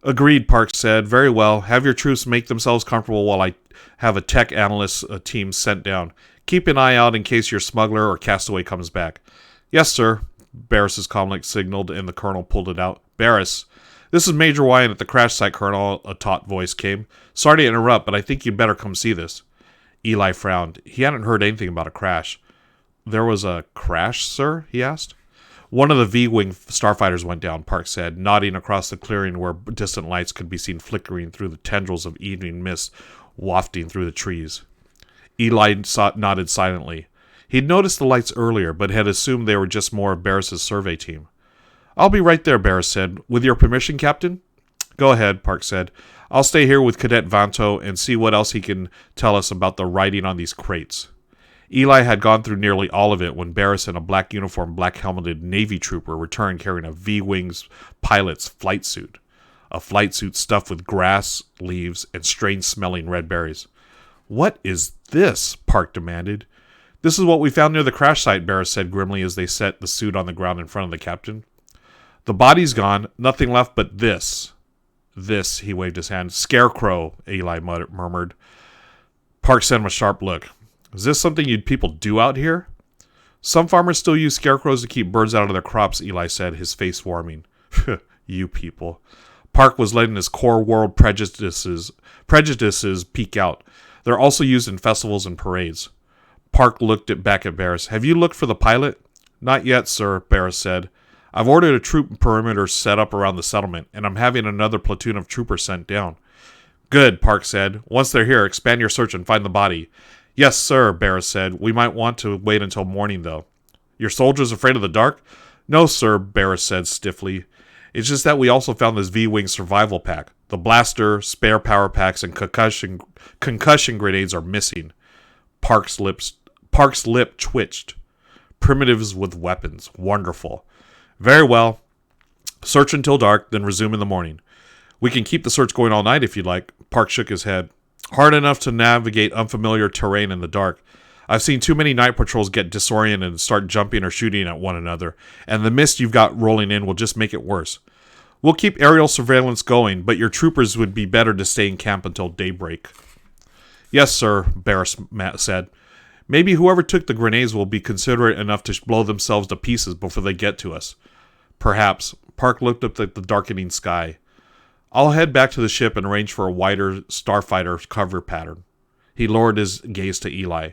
Agreed, Park said. Very well. Have your troops make themselves comfortable while I have a tech analyst team sent down. Keep an eye out in case your smuggler or castaway comes back. Yes, sir, Barris's comlink signaled, and the colonel pulled it out. Barris, this is Major Wyan at the crash site, Colonel, a taut voice came. Sorry to interrupt, but I think you'd better come see this. Eli frowned. He hadn't heard anything about a crash. There was a crash, sir? He asked. One of the V-Wing starfighters went down, Park said, nodding across the clearing where distant lights could be seen flickering through the tendrils of evening mist wafting through the trees. Eli nodded silently. He'd noticed the lights earlier, but had assumed they were just more of Barris's survey team. I'll be right there, Barris said. With your permission, Captain? Go ahead, Park said. I'll stay here with Cadet Vanto and see what else he can tell us about the writing on these crates. Eli had gone through nearly all of it when Barris and a black uniformed, black-helmeted Navy trooper returned carrying a V-Wings pilot's flight suit. A flight suit stuffed with grass, leaves, and strange-smelling red berries. What is this? Park demanded. This is what we found near the crash site, Barris said grimly as they set the suit on the ground in front of the captain. The body's gone, nothing left but this. This, he waved his hand. Scarecrow, Eli murmured. Park sent him a sharp look. Is this something you'd people do out here? Some farmers still use scarecrows to keep birds out of their crops, Eli said, his face warming. You people. Park was letting his core world prejudices peek out. They're also used in festivals and parades. Park looked back at Barris. Have you looked for the pilot? Not yet, sir, Barris said. I've ordered a troop perimeter set up around the settlement, and I'm having another platoon of troopers sent down. Good, Park said. Once they're here, expand your search and find the body. Yes, sir, Barris said. We might want to wait until morning, though. Your soldiers afraid of the dark? No, sir, Barris said stiffly. It's just that we also found this V-Wing survival pack. The blaster, spare power packs, and concussion grenades are missing. Park's lip twitched. Primitives with weapons. Wonderful. Very well. Search until dark, then resume in the morning. We can keep the search going all night if you'd like. Park shook his head. Hard enough to navigate unfamiliar terrain in the dark. I've seen too many night patrols get disoriented and start jumping or shooting at one another, and the mist you've got rolling in will just make it worse. We'll keep aerial surveillance going, but your troopers would be better to stay in camp until daybreak. Yes, sir, Barris said. Maybe whoever took the grenades will be considerate enough to blow themselves to pieces before they get to us. Perhaps. Park looked up at the darkening sky. I'll head back to the ship and arrange for a wider starfighter cover pattern. He lowered his gaze to Eli.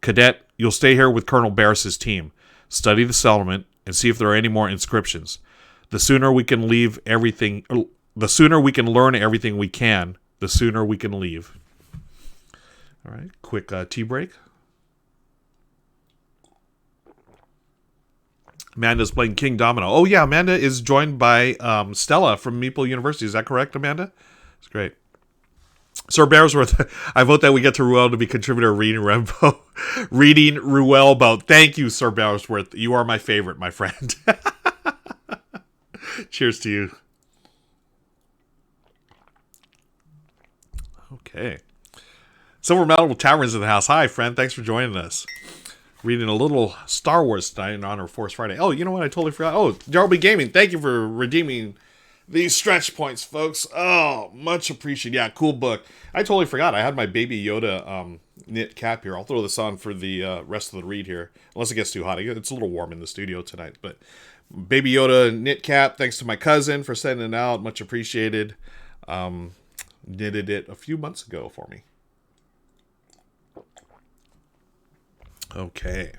Cadet, you'll stay here with Colonel Barris's team. Study the settlement and see if there are any more inscriptions. The sooner we can learn everything we can, the sooner we can leave. All right, quick tea break. Amanda's playing King Domino. Oh, yeah, Amanda is joined by Stella from Meeple University. Is that correct, Amanda? It's great. Sir Bearsworth, I vote that we get to Ruel to be contributor reading Ruel about. Thank you, Sir Bearsworth. You are my favorite, my friend. Cheers to you. Okay. Silver Medal Tavern's in the house. Hi, friend. Thanks for joining us. Reading a little Star Wars tonight in honor of Force Friday. Oh, you know what? I totally forgot. Oh, Jarby Gaming. Thank you for redeeming these stretch points, folks. Oh, much appreciated. Yeah, cool book. I totally forgot. I had my Baby Yoda knit cap here. I'll throw this on for the rest of the read here. Unless it gets too hot. It's a little warm in the studio tonight. But Baby Yoda knit cap. Thanks to my cousin for sending it out. Much appreciated. Knitted it a few months ago for me. Okay.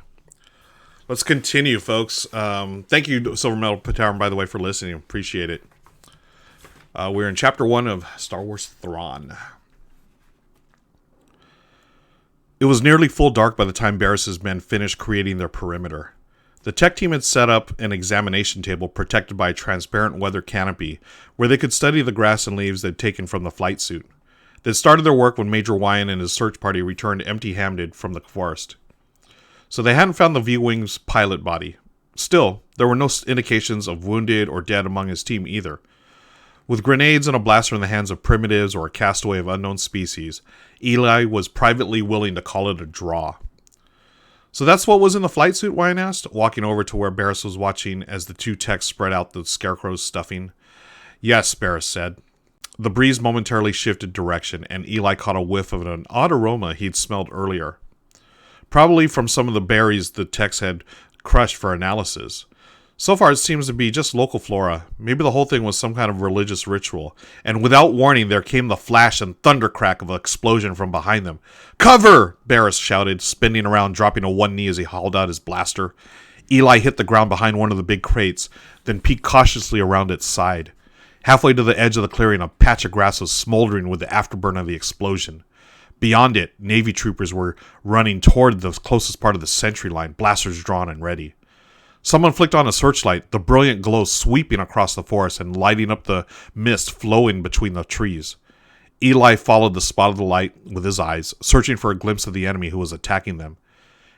Let's continue, folks. Thank you, Silver Medal Tavern, by the way, for listening. Appreciate it. We're in Chapter 1 of Star Wars Thrawn. It was nearly full dark by the time Barris's men finished creating their perimeter. The tech team had set up an examination table protected by a transparent weather canopy where they could study the grass and leaves they'd taken from the flight suit. They'd started their work when Major Wyan and his search party returned empty-handed from the forest. So they hadn't found the V-Wing's pilot body. Still, there were no indications of wounded or dead among his team either. With grenades and a blaster in the hands of primitives or a castaway of unknown species, Eli was privately willing to call it a draw. So that's what was in the flight suit, Wyan asked, walking over to where Barris was watching as the two techs spread out the scarecrow's stuffing. Yes, Barris said. The breeze momentarily shifted direction, and Eli caught a whiff of an odd aroma he'd smelled earlier. Probably from some of the berries the techs had crushed for analysis. So far it seems to be just local flora. Maybe the whole thing was some kind of religious ritual. And without warning there came the flash and thundercrack of an explosion from behind them. "Cover!" Barris shouted, spinning around, dropping to one knee as he hauled out his blaster. Eli hit the ground behind one of the big crates, then peeked cautiously around its side. Halfway to the edge of the clearing, a patch of grass was smoldering with the afterburn of the explosion. Beyond it, Navy troopers were running toward the closest part of the sentry line, blasters drawn and ready. Someone flicked on a searchlight, the brilliant glow sweeping across the forest and lighting up the mist flowing between the trees. Eli followed the spot of the light with his eyes, searching for a glimpse of the enemy who was attacking them.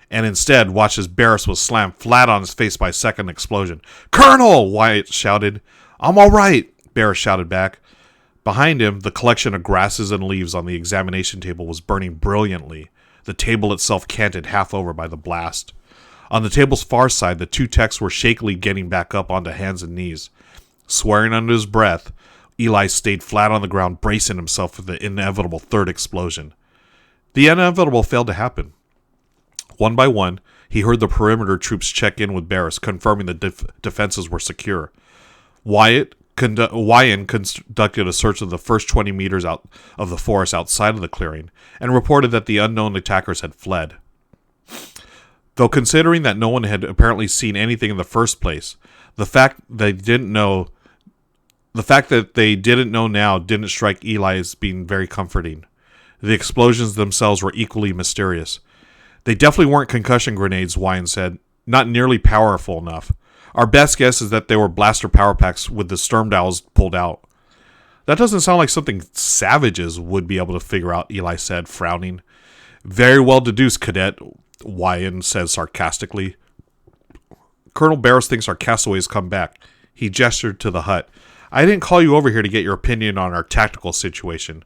And instead watched as Barris was slammed flat on his face by a second explosion. "Colonel!" Wyatt shouted. "I'm all right," Barris shouted back. Behind him, the collection of grasses and leaves on the examination table was burning brilliantly, the table itself canted half over by the blast. On the table's far side, the two techs were shakily getting back up onto hands and knees. Swearing under his breath, Eli stayed flat on the ground, bracing himself for the inevitable third explosion. The inevitable failed to happen. One by one, he heard the perimeter troops check in with Barris, confirming the defenses were secure. Wyan conducted a search of the first 20 meters out of the forest outside of the clearing and reported that the unknown attackers had fled. Though considering that no one had apparently seen anything in the first place, the fact that they didn't know now didn't strike Eli as being very comforting. The explosions themselves were equally mysterious. They definitely weren't concussion grenades, Wyan said. Not nearly powerful enough. Our best guess is that they were blaster power packs with the sturm dials pulled out. That doesn't sound like something savages would be able to figure out, Eli said, frowning. Very well deduced, Cadet, Wyan said sarcastically. Colonel Barris thinks our castaways come back. He gestured to the hut. I didn't call you over here to get your opinion on our tactical situation.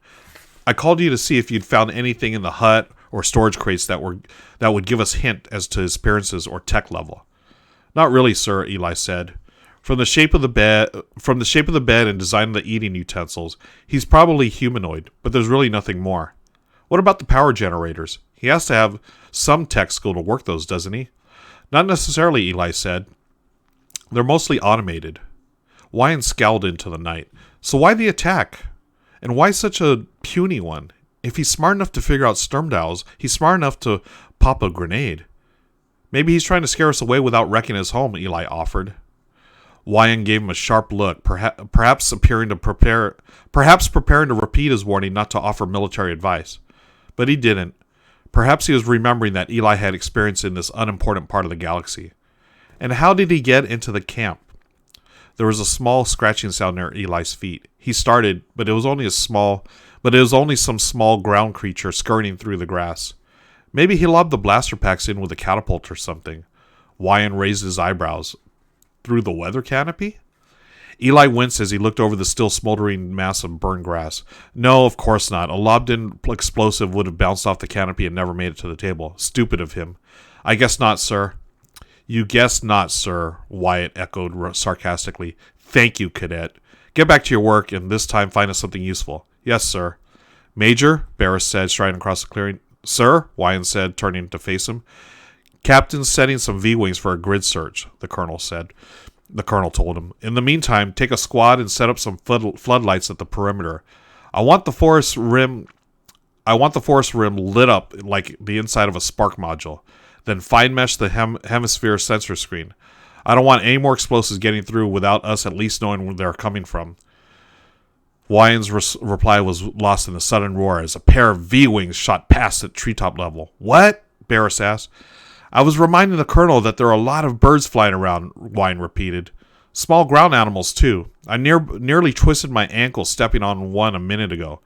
I called you to see if you'd found anything in the hut or storage crates that would give us hint as to his appearances or tech level. Not really, sir, Eli said. From the shape of the bed and design of the eating utensils, he's probably humanoid, but there's really nothing more. What about the power generators? He has to have some tech skill to work those, doesn't he? Not necessarily, Eli said. They're mostly automated. Wyan scowled into the night. So why the attack? And why such a puny one? If he's smart enough to figure out sturm dials, he's smart enough to pop a grenade. Maybe he's trying to scare us away without wrecking his home, Eli offered. Wyan gave him a sharp look, perhaps preparing to repeat his warning not to offer military advice. But he didn't. Perhaps he was remembering that Eli had experience in this unimportant part of the galaxy. And how did he get into the camp? There was a small scratching sound near Eli's feet. He started, but it was only some small ground creature scurrying through the grass. Maybe he lobbed the blaster packs in with a catapult or something. Wyan raised his eyebrows. Through the weather canopy? Eli winced as he looked over the still smoldering mass of burned grass. No, of course not. A lobbed-in explosive would have bounced off the canopy and never made it to the table. Stupid of him. I guess not, sir. You guess not, sir, Wyatt echoed sarcastically. Thank you, cadet. Get back to your work, and this time find us something useful. Yes, sir. Major, Barris said, striding across the clearing. Sir, Wyatt said, turning to face him. Captain's setting some V-wings for a grid search, the colonel said. The colonel told him. In the meantime, take a squad and set up some floodlights at the perimeter. I want the forest rim lit up like the inside of a spark module. Then fine mesh the hemisphere sensor screen. I don't want any more explosives getting through without us at least knowing where they're coming from. Wyann's reply was lost in a sudden roar as a pair of V-wings shot past at treetop level. What? Barris asked. I was reminding the colonel that there are a lot of birds flying around, Wyan repeated. Small ground animals, too. I nearly twisted my ankle stepping on one a minute ago.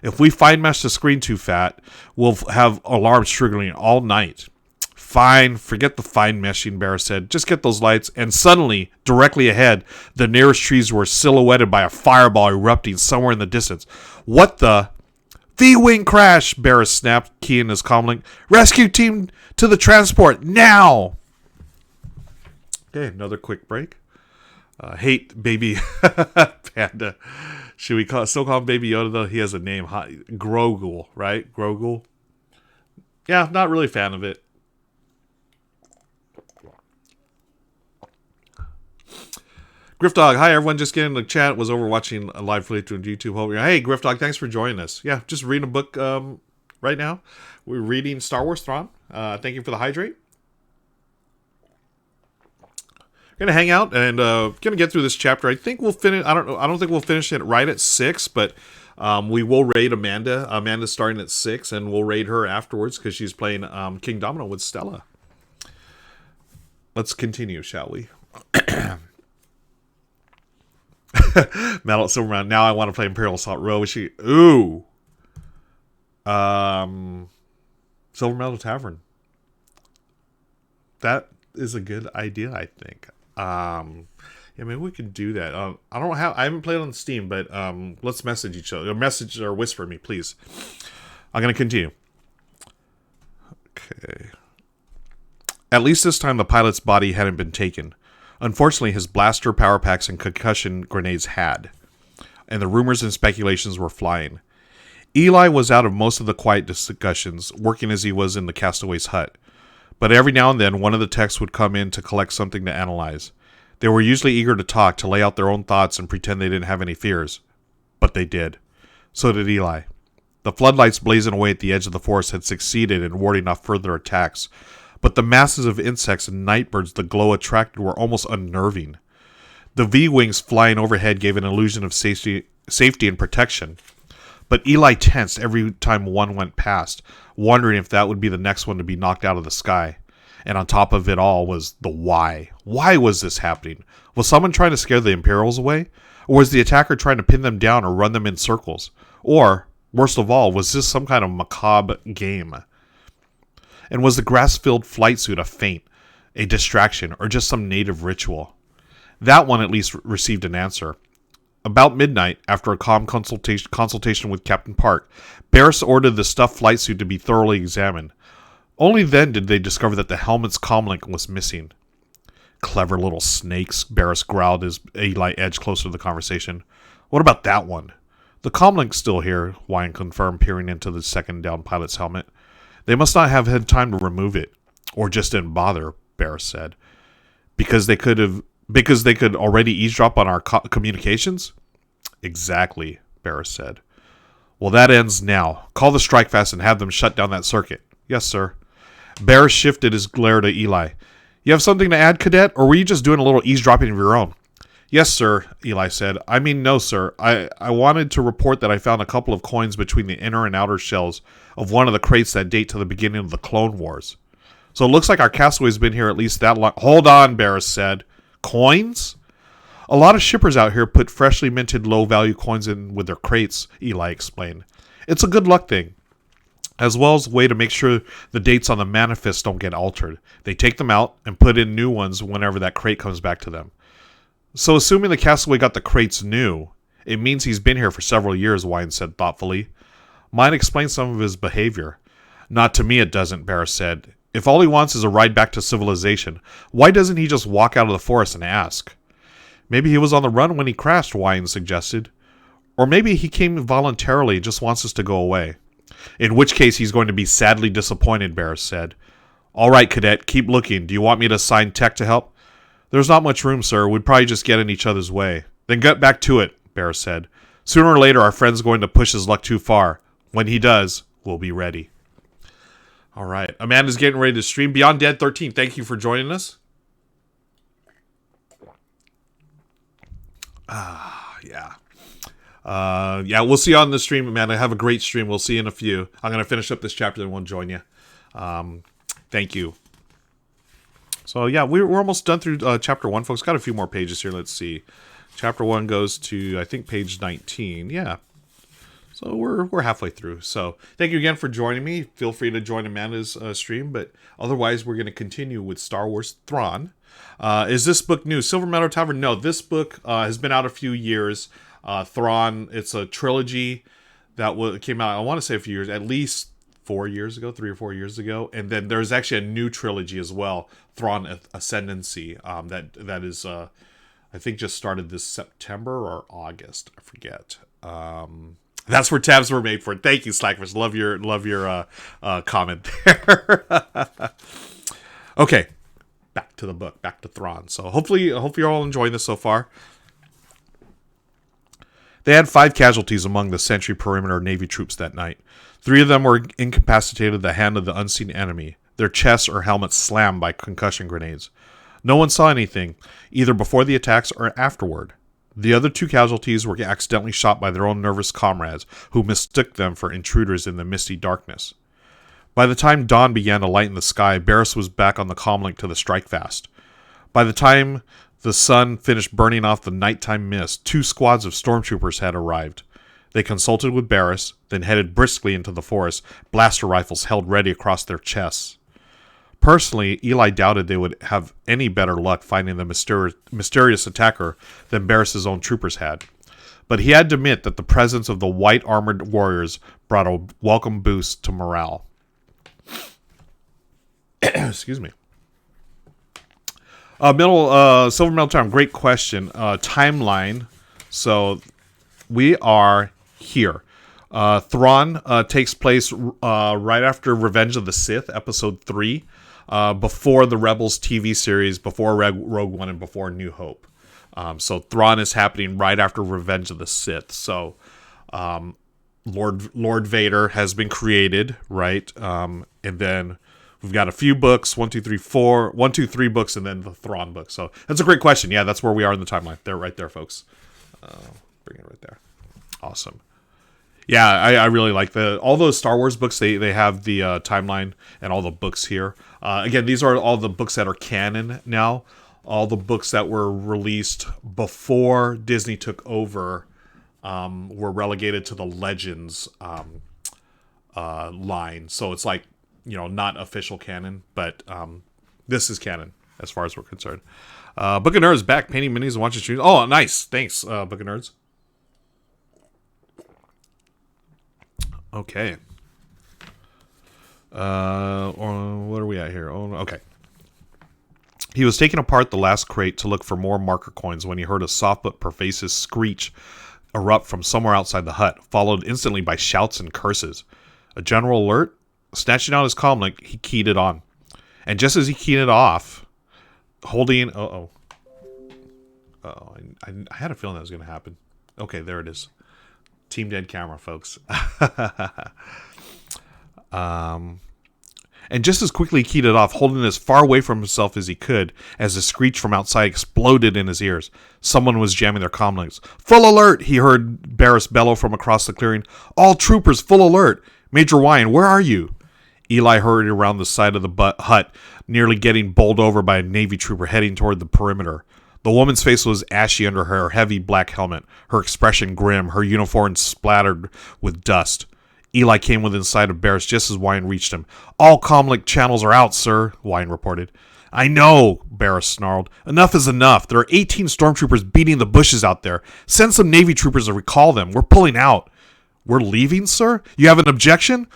If we fine mesh the screen too fat, we'll have alarms triggering all night. Fine, forget the fine meshing, Barris said. Just get those lights. And suddenly, directly ahead, the nearest trees were silhouetted by a fireball erupting somewhere in the distance. What the... V-wing crash, Barris snapped, keying his comlink. Rescue team to the transport, now! Okay, another quick break. Hate Baby Panda. Should we still call him Baby Yoda, though? He has a name. Grogu, right? Grogu? Yeah, not really a fan of it. Griffdog, hi everyone, just getting in the chat, was over watching a live playthrough on YouTube. Hey Griffdog, thanks for joining us. Yeah, just reading a book right now. We're reading Star Wars Thrawn. Thank you for the hydrate. Gonna hang out and gonna get through this chapter. I think we'll finish. I don't think we'll finish it right at 6, but we will raid Amanda. Amanda's starting at 6, and we'll raid her afterwards because she's playing King Domino with Stella. Let's continue, shall we? Metal Silvermount. Now I want to play Imperial Assault Row. Ooh. Silver Metal Tavern. That is a good idea, I think. Yeah, maybe we could do that. I haven't played on Steam, but let's message each other. Message or whisper me, please. I'm gonna continue. Okay. At least this time the pilot's body hadn't been taken. Unfortunately, his blaster power packs and concussion grenades had, and the rumors and speculations were flying. Eli was out of most of the quiet discussions, working as he was in the castaway's hut. But every now and then, one of the techs would come in to collect something to analyze. They were usually eager to talk, to lay out their own thoughts and pretend they didn't have any fears. But they did. So did Eli. The floodlights blazing away at the edge of the forest had succeeded in warding off further attacks, but the masses of insects and nightbirds the glow attracted were almost unnerving. The V-wings flying overhead gave an illusion of safety and protection. But Eli tensed every time one went past, wondering if that would be the next one to be knocked out of the sky. And on top of it all was the why. Why was this happening? Was someone trying to scare the Imperials away? Or was the attacker trying to pin them down or run them in circles? Or, worst of all, was this some kind of macabre game? And was the grass-filled flight suit a feint, a distraction, or just some native ritual? That one at least received an answer. About midnight, after a calm consultation with Captain Park, Barris ordered the stuffed flight suit to be thoroughly examined. Only then did they discover that the helmet's comlink was missing. Clever little snakes, Barris growled as Eli edged closer to the conversation. What about that one? The comlink's still here, Wyan confirmed, peering into the second down pilot's helmet. They must not have had time to remove it. Or just didn't bother, Barris said. Because they could already eavesdrop on our communications? Exactly, Barris said. Well, that ends now. Call the strike fast and have them shut down that circuit. Yes, sir. Barris shifted his glare to Eli. You have something to add, Cadet, or were you just doing a little eavesdropping of your own? Yes, sir, Eli said. I mean, no, sir. I wanted to report that I found a couple of coins between the inner and outer shells of one of the crates that date to the beginning of the Clone Wars. So it looks like our castaway's been here at least that long. Hold on, Barris said. Coins? A lot of shippers out here put freshly minted low-value coins in with their crates, Eli explained. It's a good luck thing, as well as a way to make sure the dates on the manifest don't get altered. They take them out and put in new ones whenever that crate comes back to them. So assuming the castaway got the crates new, it means he's been here for several years, Wine said thoughtfully. Might explain some of his behavior. Not to me it doesn't, Barris said. If all he wants is a ride back to civilization, why doesn't he just walk out of the forest and ask? Maybe he was on the run when he crashed, Wine suggested. Or maybe he came voluntarily and just wants us to go away. In which case he's going to be sadly disappointed, Barris said. All right, Cadet, keep looking. Do you want me to assign tech to help? There's not much room, sir. We'd probably just get in each other's way. Then get back to it, Barris said. Sooner or later, our friend's going to push his luck too far. When he does, we'll be ready. All right. Amanda's getting ready to stream. Beyond Dead 13, thank you for joining us. Yeah. Yeah, we'll see you on the stream, Amanda. Have a great stream. We'll see you in a few. I'm going to finish up this chapter and we'll join you. Thank you. So, yeah, we're almost done through chapter 1, folks. Got a few more pages here. Let's see. Chapter 1 goes to, I think, page 19. Yeah. So we're halfway through. So thank you again for joining me. Feel free to join Amanda's stream. But otherwise, we're going to continue with Star Wars Thrawn. Is this book new? Silver Meadow Tavern? No, this book has been out a few years. Thrawn, it's a trilogy that came out, I want to say a few years, at least 4 years ago, 3 or 4 years ago. And then there's actually a new trilogy as well, Thrawn Ascendancy, that is, I think just started this September or August. I forget. That's where tabs were made for. Thank you, Slackfish. Love your comment there. Okay, back to the book, back to Thrawn. So hopefully you're all enjoying this so far. They had 5 casualties among the Sentry Perimeter Navy troops that night. 3 of them were incapacitated at the hand of the unseen enemy, their chests or helmets slammed by concussion grenades. No one saw anything, either before the attacks or afterward. The other 2 casualties were accidentally shot by their own nervous comrades, who mistook them for intruders in the misty darkness. By the time dawn began to lighten the sky, Barris was back on the comlink to the strikefast. By the time the sun finished burning off the nighttime mist, 2 squads of stormtroopers had arrived. They consulted with Barris, then headed briskly into the forest, blaster rifles held ready across their chests. Personally, Eli doubted they would have any better luck finding the mysterious attacker than Barris's own troopers had. But he had to admit that the presence of the white-armored warriors brought a welcome boost to morale. Excuse me. Silver Metal Time, great question. Timeline. So, we are here. Thrawn takes place right after Revenge of the Sith, Episode 3. Before the Rebels TV series, before Rogue One, and before New Hope. So Thrawn is happening right after Revenge of the Sith. So Lord Vader has been created, right? And then we've got a few books, 1, 2, 3 books, and then the Thrawn book. So that's a great question. Yeah, that's where we are in the timeline. They're right there, folks. Bring it right there. Awesome. Yeah, I really like all those Star Wars books. They have the timeline and all the books here. Again, these are all the books that are canon now. All the books that were released before Disney took over were relegated to the Legends line. So it's like, not official canon, but this is canon as far as we're concerned. Book of Nerds back, painting minis and watching streams. Oh, nice. Thanks, Book of Nerds. Okay. What are we at here? Oh, okay. He was taking apart the last crate to look for more marker coins when he heard a soft but pervasive screech erupt from somewhere outside the hut, followed instantly by shouts and curses. A general alert? Snatching out his comlink, he keyed it on. And just as he keyed it off, holding... I had a feeling that was going to happen. Okay, there it is. Team Dead camera, folks. And just as quickly he keyed it off, holding it as far away from himself as he could, as the screech from outside exploded in his ears. Someone was jamming their comlinks. Full alert! He heard Barris bellow from across the clearing. All troopers, full alert! Major Wyan, where are you? Eli hurried around the side of the hut, nearly getting bowled over by a Navy trooper heading toward the perimeter. The woman's face was ashy under her heavy black helmet, her expression grim, her uniform splattered with dust. Eli came within sight of Barris just as Wyan reached him. All comlink channels are out, sir, Wyan reported. I know, Barris snarled. Enough is enough. There are 18 stormtroopers beating the bushes out there. Send some Navy troopers to recall them. We're pulling out. We're leaving, sir? You have an objection?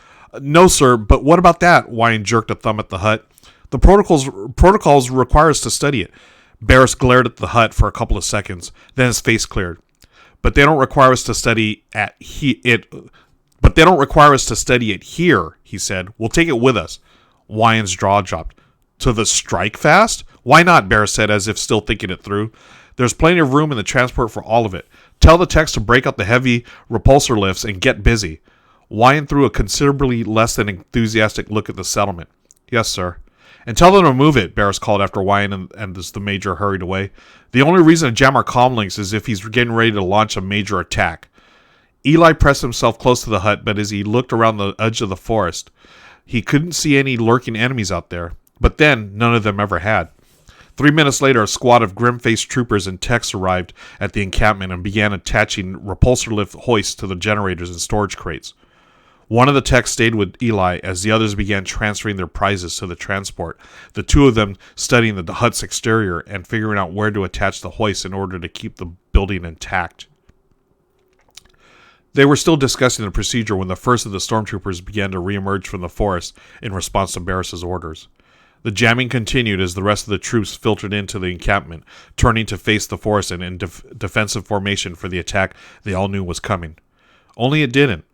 No, sir, but what about that? Wyan jerked a thumb at the hut. The protocols require us to study it. Barris glared at the hut for a couple of seconds. Then his face cleared. But they don't require us to study But they don't require us to study it here, he said. We'll take it with us. Wyan's jaw dropped. To the strike fast? Why not? Barris said, as if still thinking it through. There's plenty of room in the transport for all of it. Tell the techs to break out the heavy repulsor lifts and get busy. Wyan threw a considerably less than enthusiastic look at the settlement. Yes, sir. And tell them to move it, Barris called after Wyan and the major hurried away. The only reason to jam our comlinks is if he's getting ready to launch a major attack. Eli pressed himself close to the hut, but as he looked around the edge of the forest, he couldn't see any lurking enemies out there. But then, none of them ever had. 3 minutes later, a squad of grim-faced troopers and techs arrived at the encampment and began attaching repulsor lift hoists to the generators and storage crates. One of the techs stayed with Eli as the others began transferring their prizes to the transport, the two of them studying the hut's exterior and figuring out where to attach the hoists in order to keep the building intact. They were still discussing the procedure when the first of the stormtroopers began to reemerge from the forest in response to Barris's orders. The jamming continued as the rest of the troops filtered into the encampment, turning to face the forest and in defensive formation for the attack they all knew was coming. Only it didn't.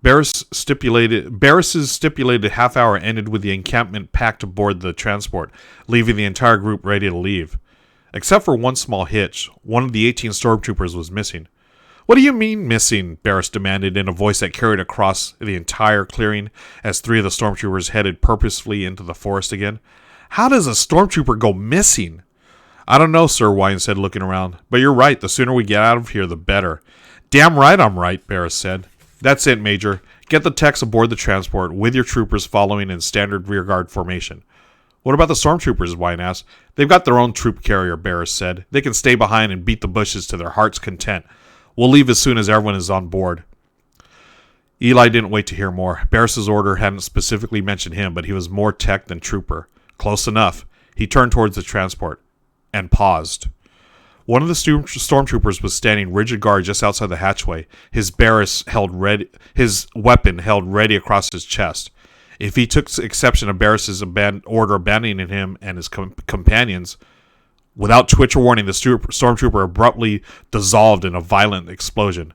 Barris's stipulated half hour ended with the encampment packed aboard the transport, leaving the entire group ready to leave. Except for one small hitch, one of the 18 stormtroopers was missing. What do you mean missing? Barris demanded in a voice that carried across the entire clearing as 3 of the stormtroopers headed purposefully into the forest again. How does a stormtrooper go missing? I don't know, sir, Wyan said, looking around. But you're right. The sooner we get out of here, the better. Damn right I'm right, Barris said. That's it, Major. Get the techs aboard the transport with your troopers following in standard rearguard formation. What about the stormtroopers? Wyan asked. They've got their own troop carrier, Barris said. They can stay behind and beat the bushes to their heart's content. We'll leave as soon as everyone is on board. Eli didn't wait to hear more. Barris's order hadn't specifically mentioned him, but he was more tech than trooper. Close enough. He turned towards the transport and paused. One of the stormtroopers was standing rigid guard just outside the hatchway, his weapon held ready across his chest. If he took exception to Barris's order abandoning him and his companions, without twitch or warning, the stormtrooper abruptly dissolved in a violent explosion.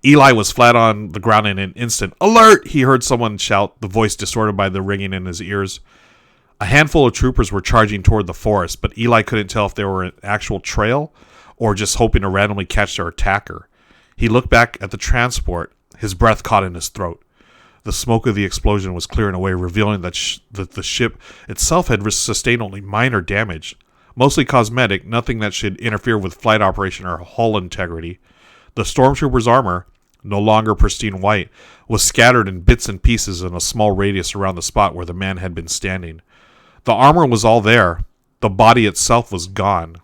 Eli was flat on the ground in an instant. Alert! He heard someone shout, the voice distorted by the ringing in his ears. A handful of troopers were charging toward the forest, but Eli couldn't tell if they were an actual trail or just hoping to randomly catch their attacker. He looked back at the transport, his breath caught in his throat. The smoke of the explosion was clearing away, revealing that the ship itself had sustained only minor damage. Mostly cosmetic, nothing that should interfere with flight operation or hull integrity. The stormtrooper's armor, no longer pristine white, was scattered in bits and pieces in a small radius around the spot where the man had been standing. The armor was all there. The body itself was gone.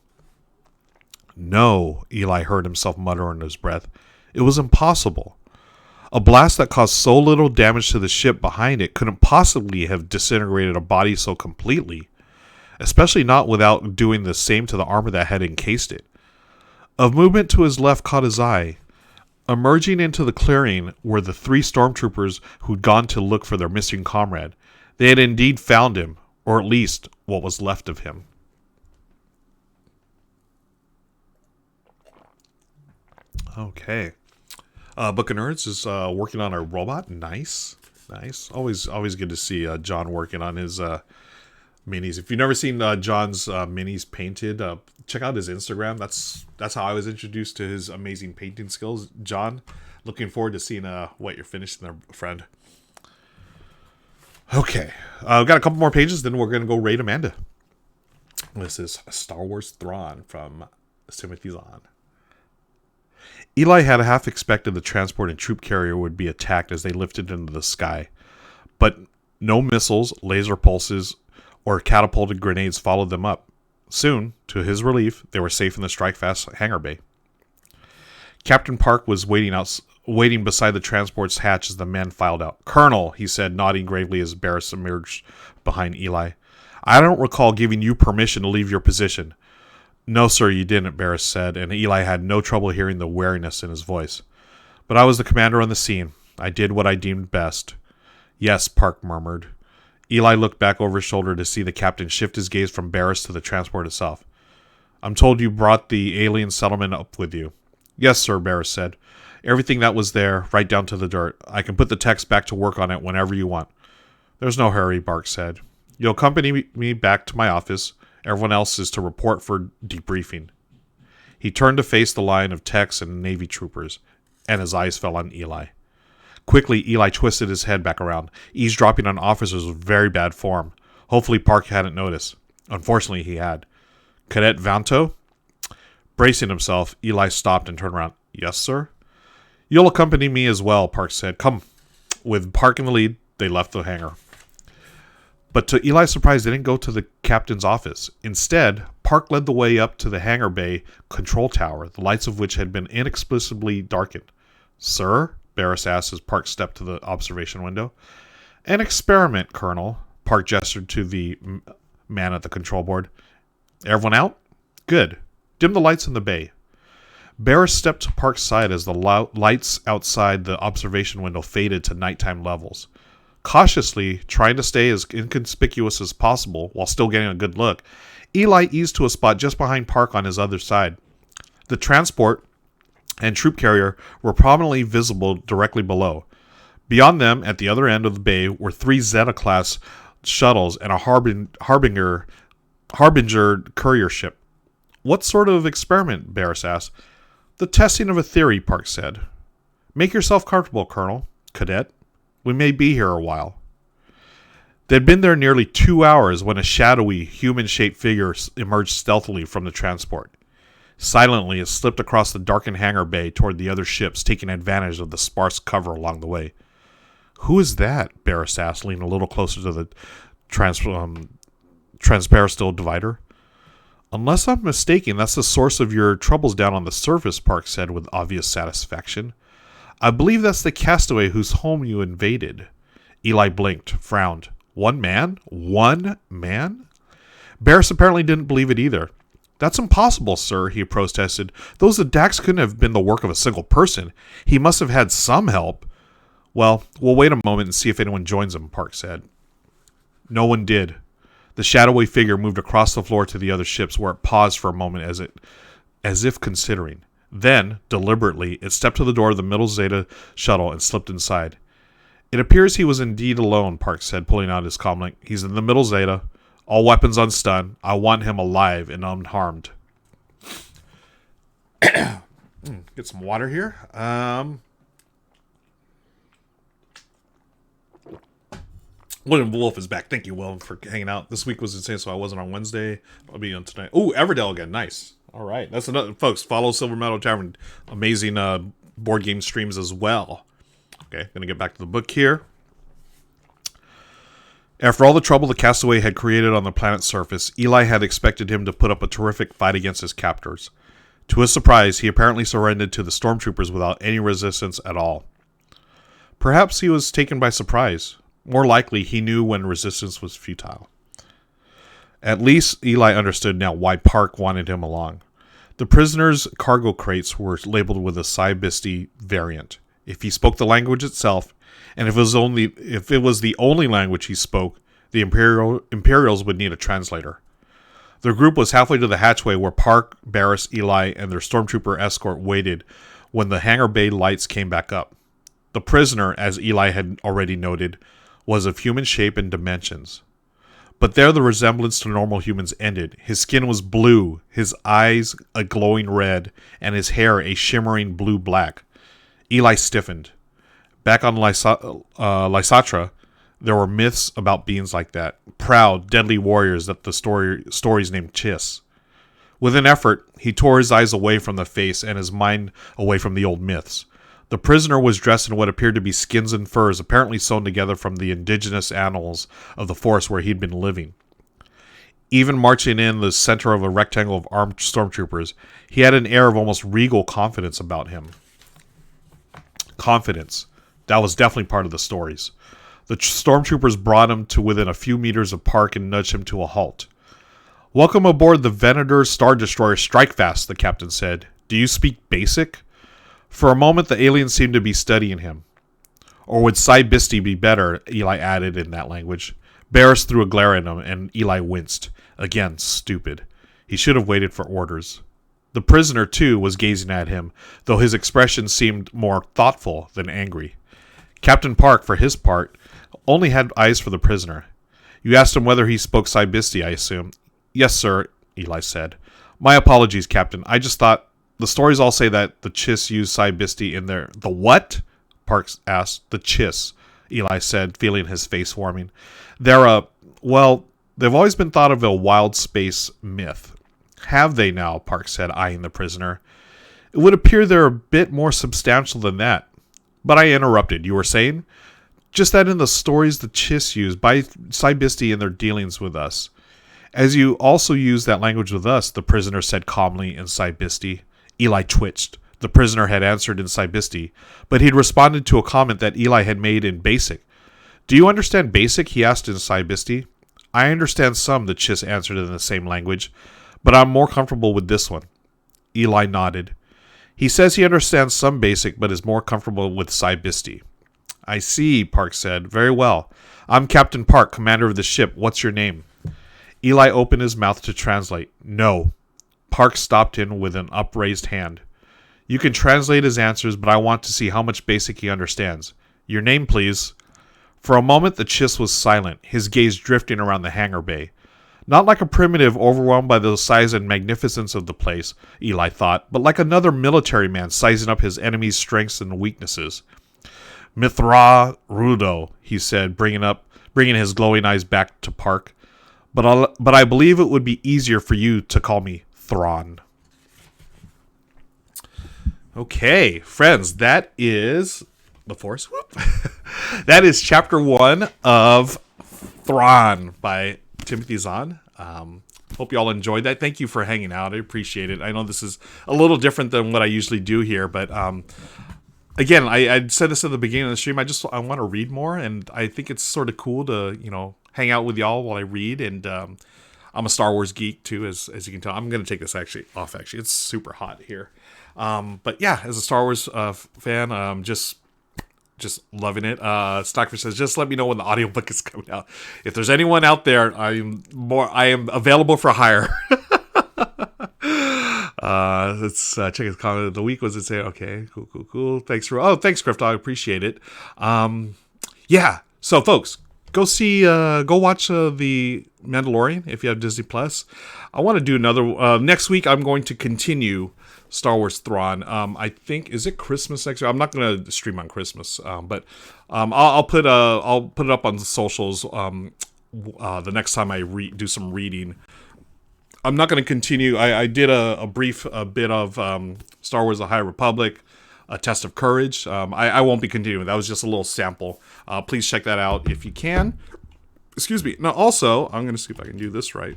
No, Eli heard himself mutter under his breath. It was impossible. A blast that caused so little damage to the ship behind it couldn't possibly have disintegrated a body so completely. Especially not without doing the same to the armor that had encased it. A movement to his left caught his eye. Emerging into the clearing were the 3 stormtroopers who'd gone to look for their missing comrade. They had indeed found him, or at least what was left of him. Okay. Book of Nerds is working on a robot. Nice. Always good to see John working on his minis. If you've never seen John's minis painted, check out his Instagram. That's how I was introduced to his amazing painting skills. John, looking forward to seeing what you're finishing there, friend. Okay, we've got a couple more pages, then we're going to go raid Amanda. This is Star Wars Thrawn from Timothy Zahn. Eli had half expected the transport and troop carrier would be attacked as they lifted into the sky, but no missiles, laser pulses, or catapulted grenades followed them up. Soon, to his relief, they were safe in the strike-fast hangar bay. Captain Park was waiting beside the transport's hatch as the men filed out. "Colonel," he said, nodding gravely as Barris emerged behind Eli, I don't recall giving you permission to leave your position. No, sir, you didn't, Barris said, and Eli had no trouble hearing the wariness in his voice. But I was the commander on the scene. I did what I deemed best. Yes, Park murmured. Eli looked back over his shoulder to see the captain shift his gaze from Barris to the transport itself. I'm told you brought the alien settlement up with you. Yes, sir, Barris said. Everything that was there, right down to the dirt. I can put the techs back to work on it whenever you want. There's no hurry, Bark said. You'll accompany me back to my office. Everyone else is to report for debriefing. He turned to face the line of techs and Navy troopers, and his eyes fell on Eli. Quickly, Eli twisted his head back around. Eavesdropping on officers was very bad form. Hopefully Park hadn't noticed. Unfortunately, he had. Cadet Vanto? Bracing himself, Eli stopped and turned around. Yes, sir? You'll accompany me as well, Park said. Come. With Park in the lead, they left the hangar. But to Eli's surprise, they didn't go to the captain's office. Instead, Park led the way up to the hangar bay control tower, the lights of which had been inexplicably darkened. Sir? Barris asked as Park stepped to the observation window. An experiment, Colonel. Park gestured to the man at the control board. Everyone out? Good. Dim the lights in the bay. Barris stepped to Park's side as the lights outside the observation window faded to nighttime levels. Cautiously, trying to stay as inconspicuous as possible while still getting a good look, Eli eased to a spot just behind Park on his other side. The transport and troop carrier were prominently visible directly below. Beyond them, at the other end of the bay, were 3 Zeta-class shuttles and a Harbinger courier ship. What sort of experiment? Barris asked. The testing of a theory, Park said. Make yourself comfortable, Colonel. Cadet. We may be here a while. They'd been there nearly 2 hours when a shadowy, human-shaped figure emerged stealthily from the transport. Silently, it slipped across the darkened hangar bay toward the other ships, taking advantage of the sparse cover along the way. Who is that? Barris asked, leaning a little closer to the transparistile divider. Unless I'm mistaken, that's the source of your troubles down on the surface, Park said with obvious satisfaction. I believe that's the castaway whose home you invaded. Eli blinked, frowned. One man? One man? Barris apparently didn't believe it either. That's impossible, sir, he protested. Those attacks couldn't have been the work of a single person. He must have had some help. Well, we'll wait a moment and see if anyone joins him, Park said. No one did. The shadowy figure moved across the floor to the other ships, where it paused for a moment as if considering. Then, deliberately, it stepped to the door of the middle Zeta shuttle and slipped inside. It appears he was indeed alone, Park said, pulling out his comlink. He's in the middle Zeta. All weapons unstunned. I want him alive and unharmed. Get some water here. William Wolf is back. Thank you, Will, for hanging out. This week was insane, so I wasn't on Wednesday. I'll be on tonight. Oh, Everdell again. Nice. All right. That's another. Folks, follow Silver Metal Tavern. Amazing board game streams as well. Okay, going to get back to the book here. After all the trouble the castaway had created on the planet's surface, Eli had expected him to put up a terrific fight against his captors. To his surprise, he apparently surrendered to the stormtroopers without any resistance at all. Perhaps he was taken by surprise. More likely, he knew when resistance was futile. At least Eli understood now why Park wanted him along. The prisoner's cargo crates were labeled with a Cybisti variant. If he spoke the language itself, and if it was the only language he spoke, the Imperials would need a translator. Their group was halfway to the hatchway where Park, Barris, Eli, and their stormtrooper escort waited when the hangar bay lights came back up. The prisoner, as Eli had already noted, was of human shape and dimensions. But there the resemblance to normal humans ended. His skin was blue, his eyes a glowing red, and his hair a shimmering blue-black. Eli stiffened. Back on Lysatra, there were myths about beings like that. Proud, deadly warriors that the stories named Chiss. With an effort, he tore his eyes away from the face and his mind away from the old myths. The prisoner was dressed in what appeared to be skins and furs, apparently sewn together from the indigenous animals of the forest where he'd been living. Even marching in the center of a rectangle of armed stormtroopers, he had an air of almost regal confidence about him. Confidence. That was definitely part of the stories. The stormtroopers brought him to within a few meters of Park and nudged him to a halt. "Welcome aboard the Venator Star Destroyer Strikefast," the captain said. "Do you speak Basic?" For a moment, the alien seemed to be studying him. "Or would Cybisti be better?" Eli added in that language. Barris threw a glare at him, and Eli winced. Again, stupid. He should have waited for orders. The prisoner, too, was gazing at him, though his expression seemed more thoughtful than angry. Captain Park, for his part, only had eyes for the prisoner. "You asked him whether he spoke Cybisti, I assume." "Yes, sir," Eli said. "My apologies, Captain. I just thought the stories all say that the Chiss use Cybisti in their..." "The what?" Parks asked. "The Chiss," Eli said, feeling his face warming. "They're well, they've always been thought of a wild space myth." "Have they now?" Parks said, eyeing the prisoner. "It would appear they're a bit more substantial than that." "But I interrupted. You were saying?" "Just that in the stories the Chiss use by Cybisti in their dealings with us." "As you also use that language with us," the prisoner said calmly in Cybisti. Eli twitched. The prisoner had answered in Cybisti, but he'd responded to a comment that Eli had made in Basic. "Do you understand Basic?" he asked in Cybisti. "I understand some," the Chiss answered in the same language, "but I'm more comfortable with this one." Eli nodded. "He says he understands some Basic, but is more comfortable with Cybisti." "I see," Park said. "Very well. I'm Captain Park, commander of the ship. What's your name?" Eli opened his mouth to translate. "No." Park stopped him with an upraised hand. "You can translate his answers, but I want to see how much Basic he understands. Your name, please." For a moment, the Chiss was silent, his gaze drifting around the hangar bay. Not like a primitive overwhelmed by the size and magnificence of the place, Eli thought, but like another military man sizing up his enemy's strengths and weaknesses. "Mithra Rudo," he said, bringing his glowing eyes back to Park. But I believe it would be easier for you to call me Thrawn." Okay, friends, that is the Force. That is Chapter 1 of Thrawn by Timothy Zahn. Hope you all enjoyed that. Thank you for hanging out. I appreciate it. I know this is a little different than what I usually do here, but again, I said this at the beginning of the stream. I want to read more, and I think it's sort of cool to hang out with y'all while I read. And I'm a Star Wars geek too, as you can tell. I'm gonna take this off. It's super hot here. But yeah, as a Star Wars fan, just loving it. Stockfish says, "Just let me know when the audiobook is coming out. If there's anyone out there, I am available for hire." Let's check his comment of the week. Was it say? Okay, cool. Thanks, Grift. I appreciate it. Yeah. So, folks, go watch The Mandalorian if you have Disney Plus. I want to do another. Next week, I'm going to continue Star Wars Thrawn. I think, is it Christmas next year? I'm not going to stream on Christmas, but I'll put it up on the socials the next time I do some reading. I'm not going to continue. I did a brief bit of Star Wars: The High Republic, A Test of Courage. I won't be continuing. That was just a little sample. Please check that out if you can. Excuse me. Now, also, I'm going to see if I can do this right.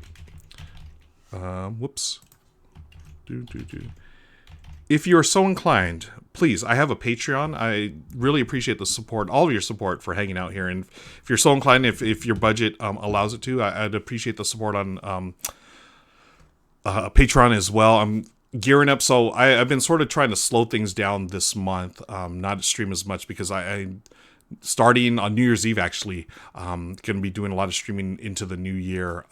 Whoops. If you're so inclined, please, I have a Patreon. I really appreciate the support, all of your support for hanging out here. And if you're so inclined, if your budget allows it to, I'd appreciate the support on Patreon as well. I'm gearing up, so I've been sort of trying to slow things down this month, not stream as much because I starting on New Year's Eve, actually, going to be doing a lot of streaming into the new year.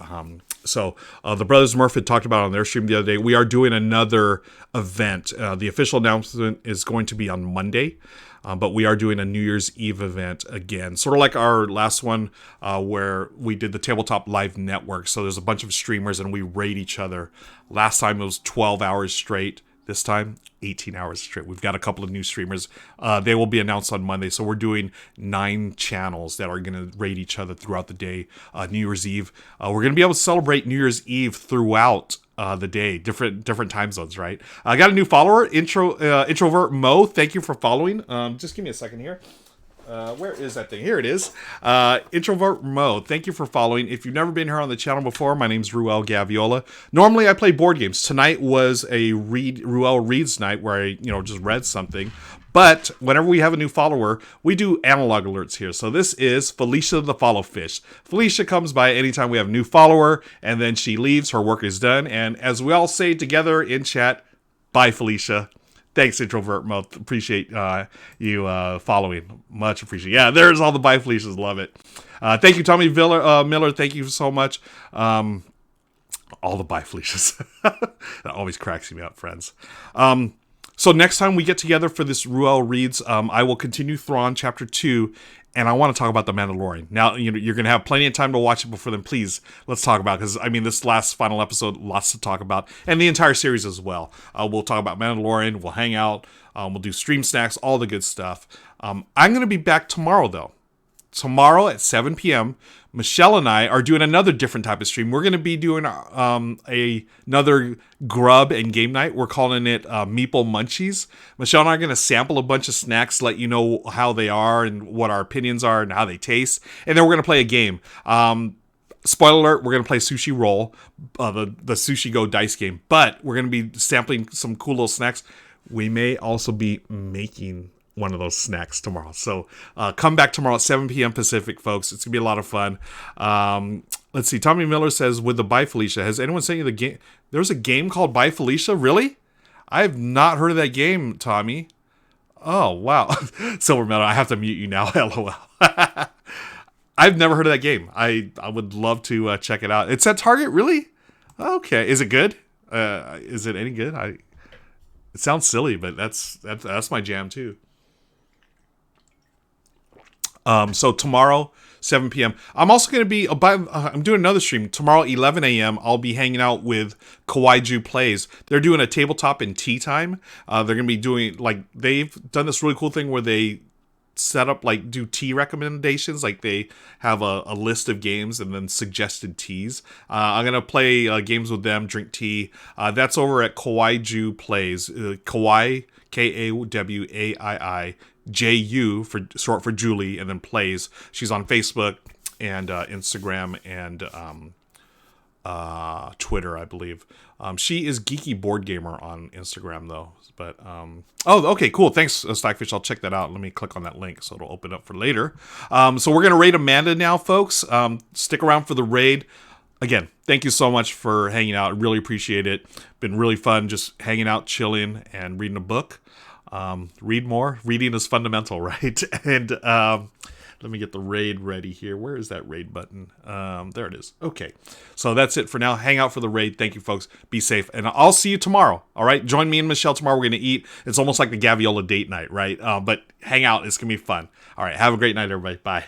So the Brothers Murph had talked about on their stream the other day. We are doing another event. The official announcement is going to be on Monday, but we are doing a New Year's Eve event again, sort of like our last one where we did the Tabletop Live Network. So there's a bunch of streamers and we raid each other. Last time it was 12 hours straight. This time, 18 hours straight. We've got a couple of new streamers. They will be announced on Monday. So we're doing 9 channels that are going to raid each other throughout the day. New Year's Eve. We're going to be able to celebrate New Year's Eve throughout the day. Different time zones, right? I got a new follower, Introvert Mo. Thank you for following. Just give me a second here. Where is that thing? Here it is. Introvert Mo, thank you for following. If you've never been here on the channel before, my name's Ruel Gaviola. Normally I play board games. Tonight was a Ruel Reads night where I, just read something. But whenever we have a new follower, we do analog alerts here. So this is Felicia the Follow Fish. Felicia comes by anytime we have a new follower, and then she leaves, her work is done. And as we all say together in chat, bye, Felicia. Thanks, Introvert Mode. Appreciate you following. Much appreciated. Yeah, there's all the bye Felicias. Love it. Thank you, Tommy Miller. Thank you so much. All the bye Felicias. That always cracks me up, friends. So next time we get together for this Ruel Reads, I will continue Thrawn Chapter 2, and I want to talk about The Mandalorian. Now, you're going to have plenty of time to watch it before then. Please, let's talk about it, because, I mean, this last final episode, lots to talk about, and the entire series as well. We'll talk about Mandalorian, we'll hang out, we'll do stream snacks, all the good stuff. I'm going to be back tomorrow, though. Tomorrow at 7 p.m., Michelle and I are doing another different type of stream. We're going to be doing another grub and game night. We're calling it Meeple Munchies. Michelle and I are going to sample a bunch of snacks, let you know how they are and what our opinions are and how they taste. And then we're going to play a game. Spoiler alert, we're going to play Sushi Roll, the Sushi Go dice game. But we're going to be sampling some cool little snacks. We may also be making one of those snacks tomorrow. So come back tomorrow at 7 p.m. Pacific, folks. It's going to be a lot of fun. Let's see. Tommy Miller says, with the Bye Felicia, has anyone sent you the game? There's a game called Bye Felicia? Really? I have not heard of that game, Tommy. Oh, wow. Silver Metal, I have to mute you now. LOL. I've never heard of that game. I would love to check it out. It's at Target? Really? Okay. Is it good? Is it any good? It sounds silly, but that's my jam, too. So tomorrow, 7 p.m. I'm also going to be, I'm doing another stream. Tomorrow, 11 a.m., I'll be hanging out with Kawaii Plays. They're doing a tabletop and tea time. They're going to be doing, they've done this really cool thing where they set up, do tea recommendations. They have a list of games and then suggested teas. I'm going to play games with them, drink tea. That's over at Kawaii Plays. Kawaii, Kawaii. JU for short for Julie, and then Plays. She's on Facebook and Instagram and Twitter, I believe. She is Geeky Board Gamer on Instagram, though. But okay, cool. Thanks, Stackfish. I'll check that out. Let me click on that link so it'll open up for later. So we're gonna raid Amanda now, folks. Stick around for the raid. Again, thank you so much for hanging out. I really appreciate it. Been really fun just hanging out, chilling, and reading a book. Read more. Reading is fundamental, right? And let me get the raid ready here. Where is that raid button? There it is. Okay. So that's it for now. Hang out for the raid. Thank you, folks. Be safe. And I'll see you tomorrow. All right? Join me and Michelle tomorrow. We're going to eat. It's almost like the Gaviola date night, right? But hang out. It's going to be fun. All right. Have a great night, everybody. Bye.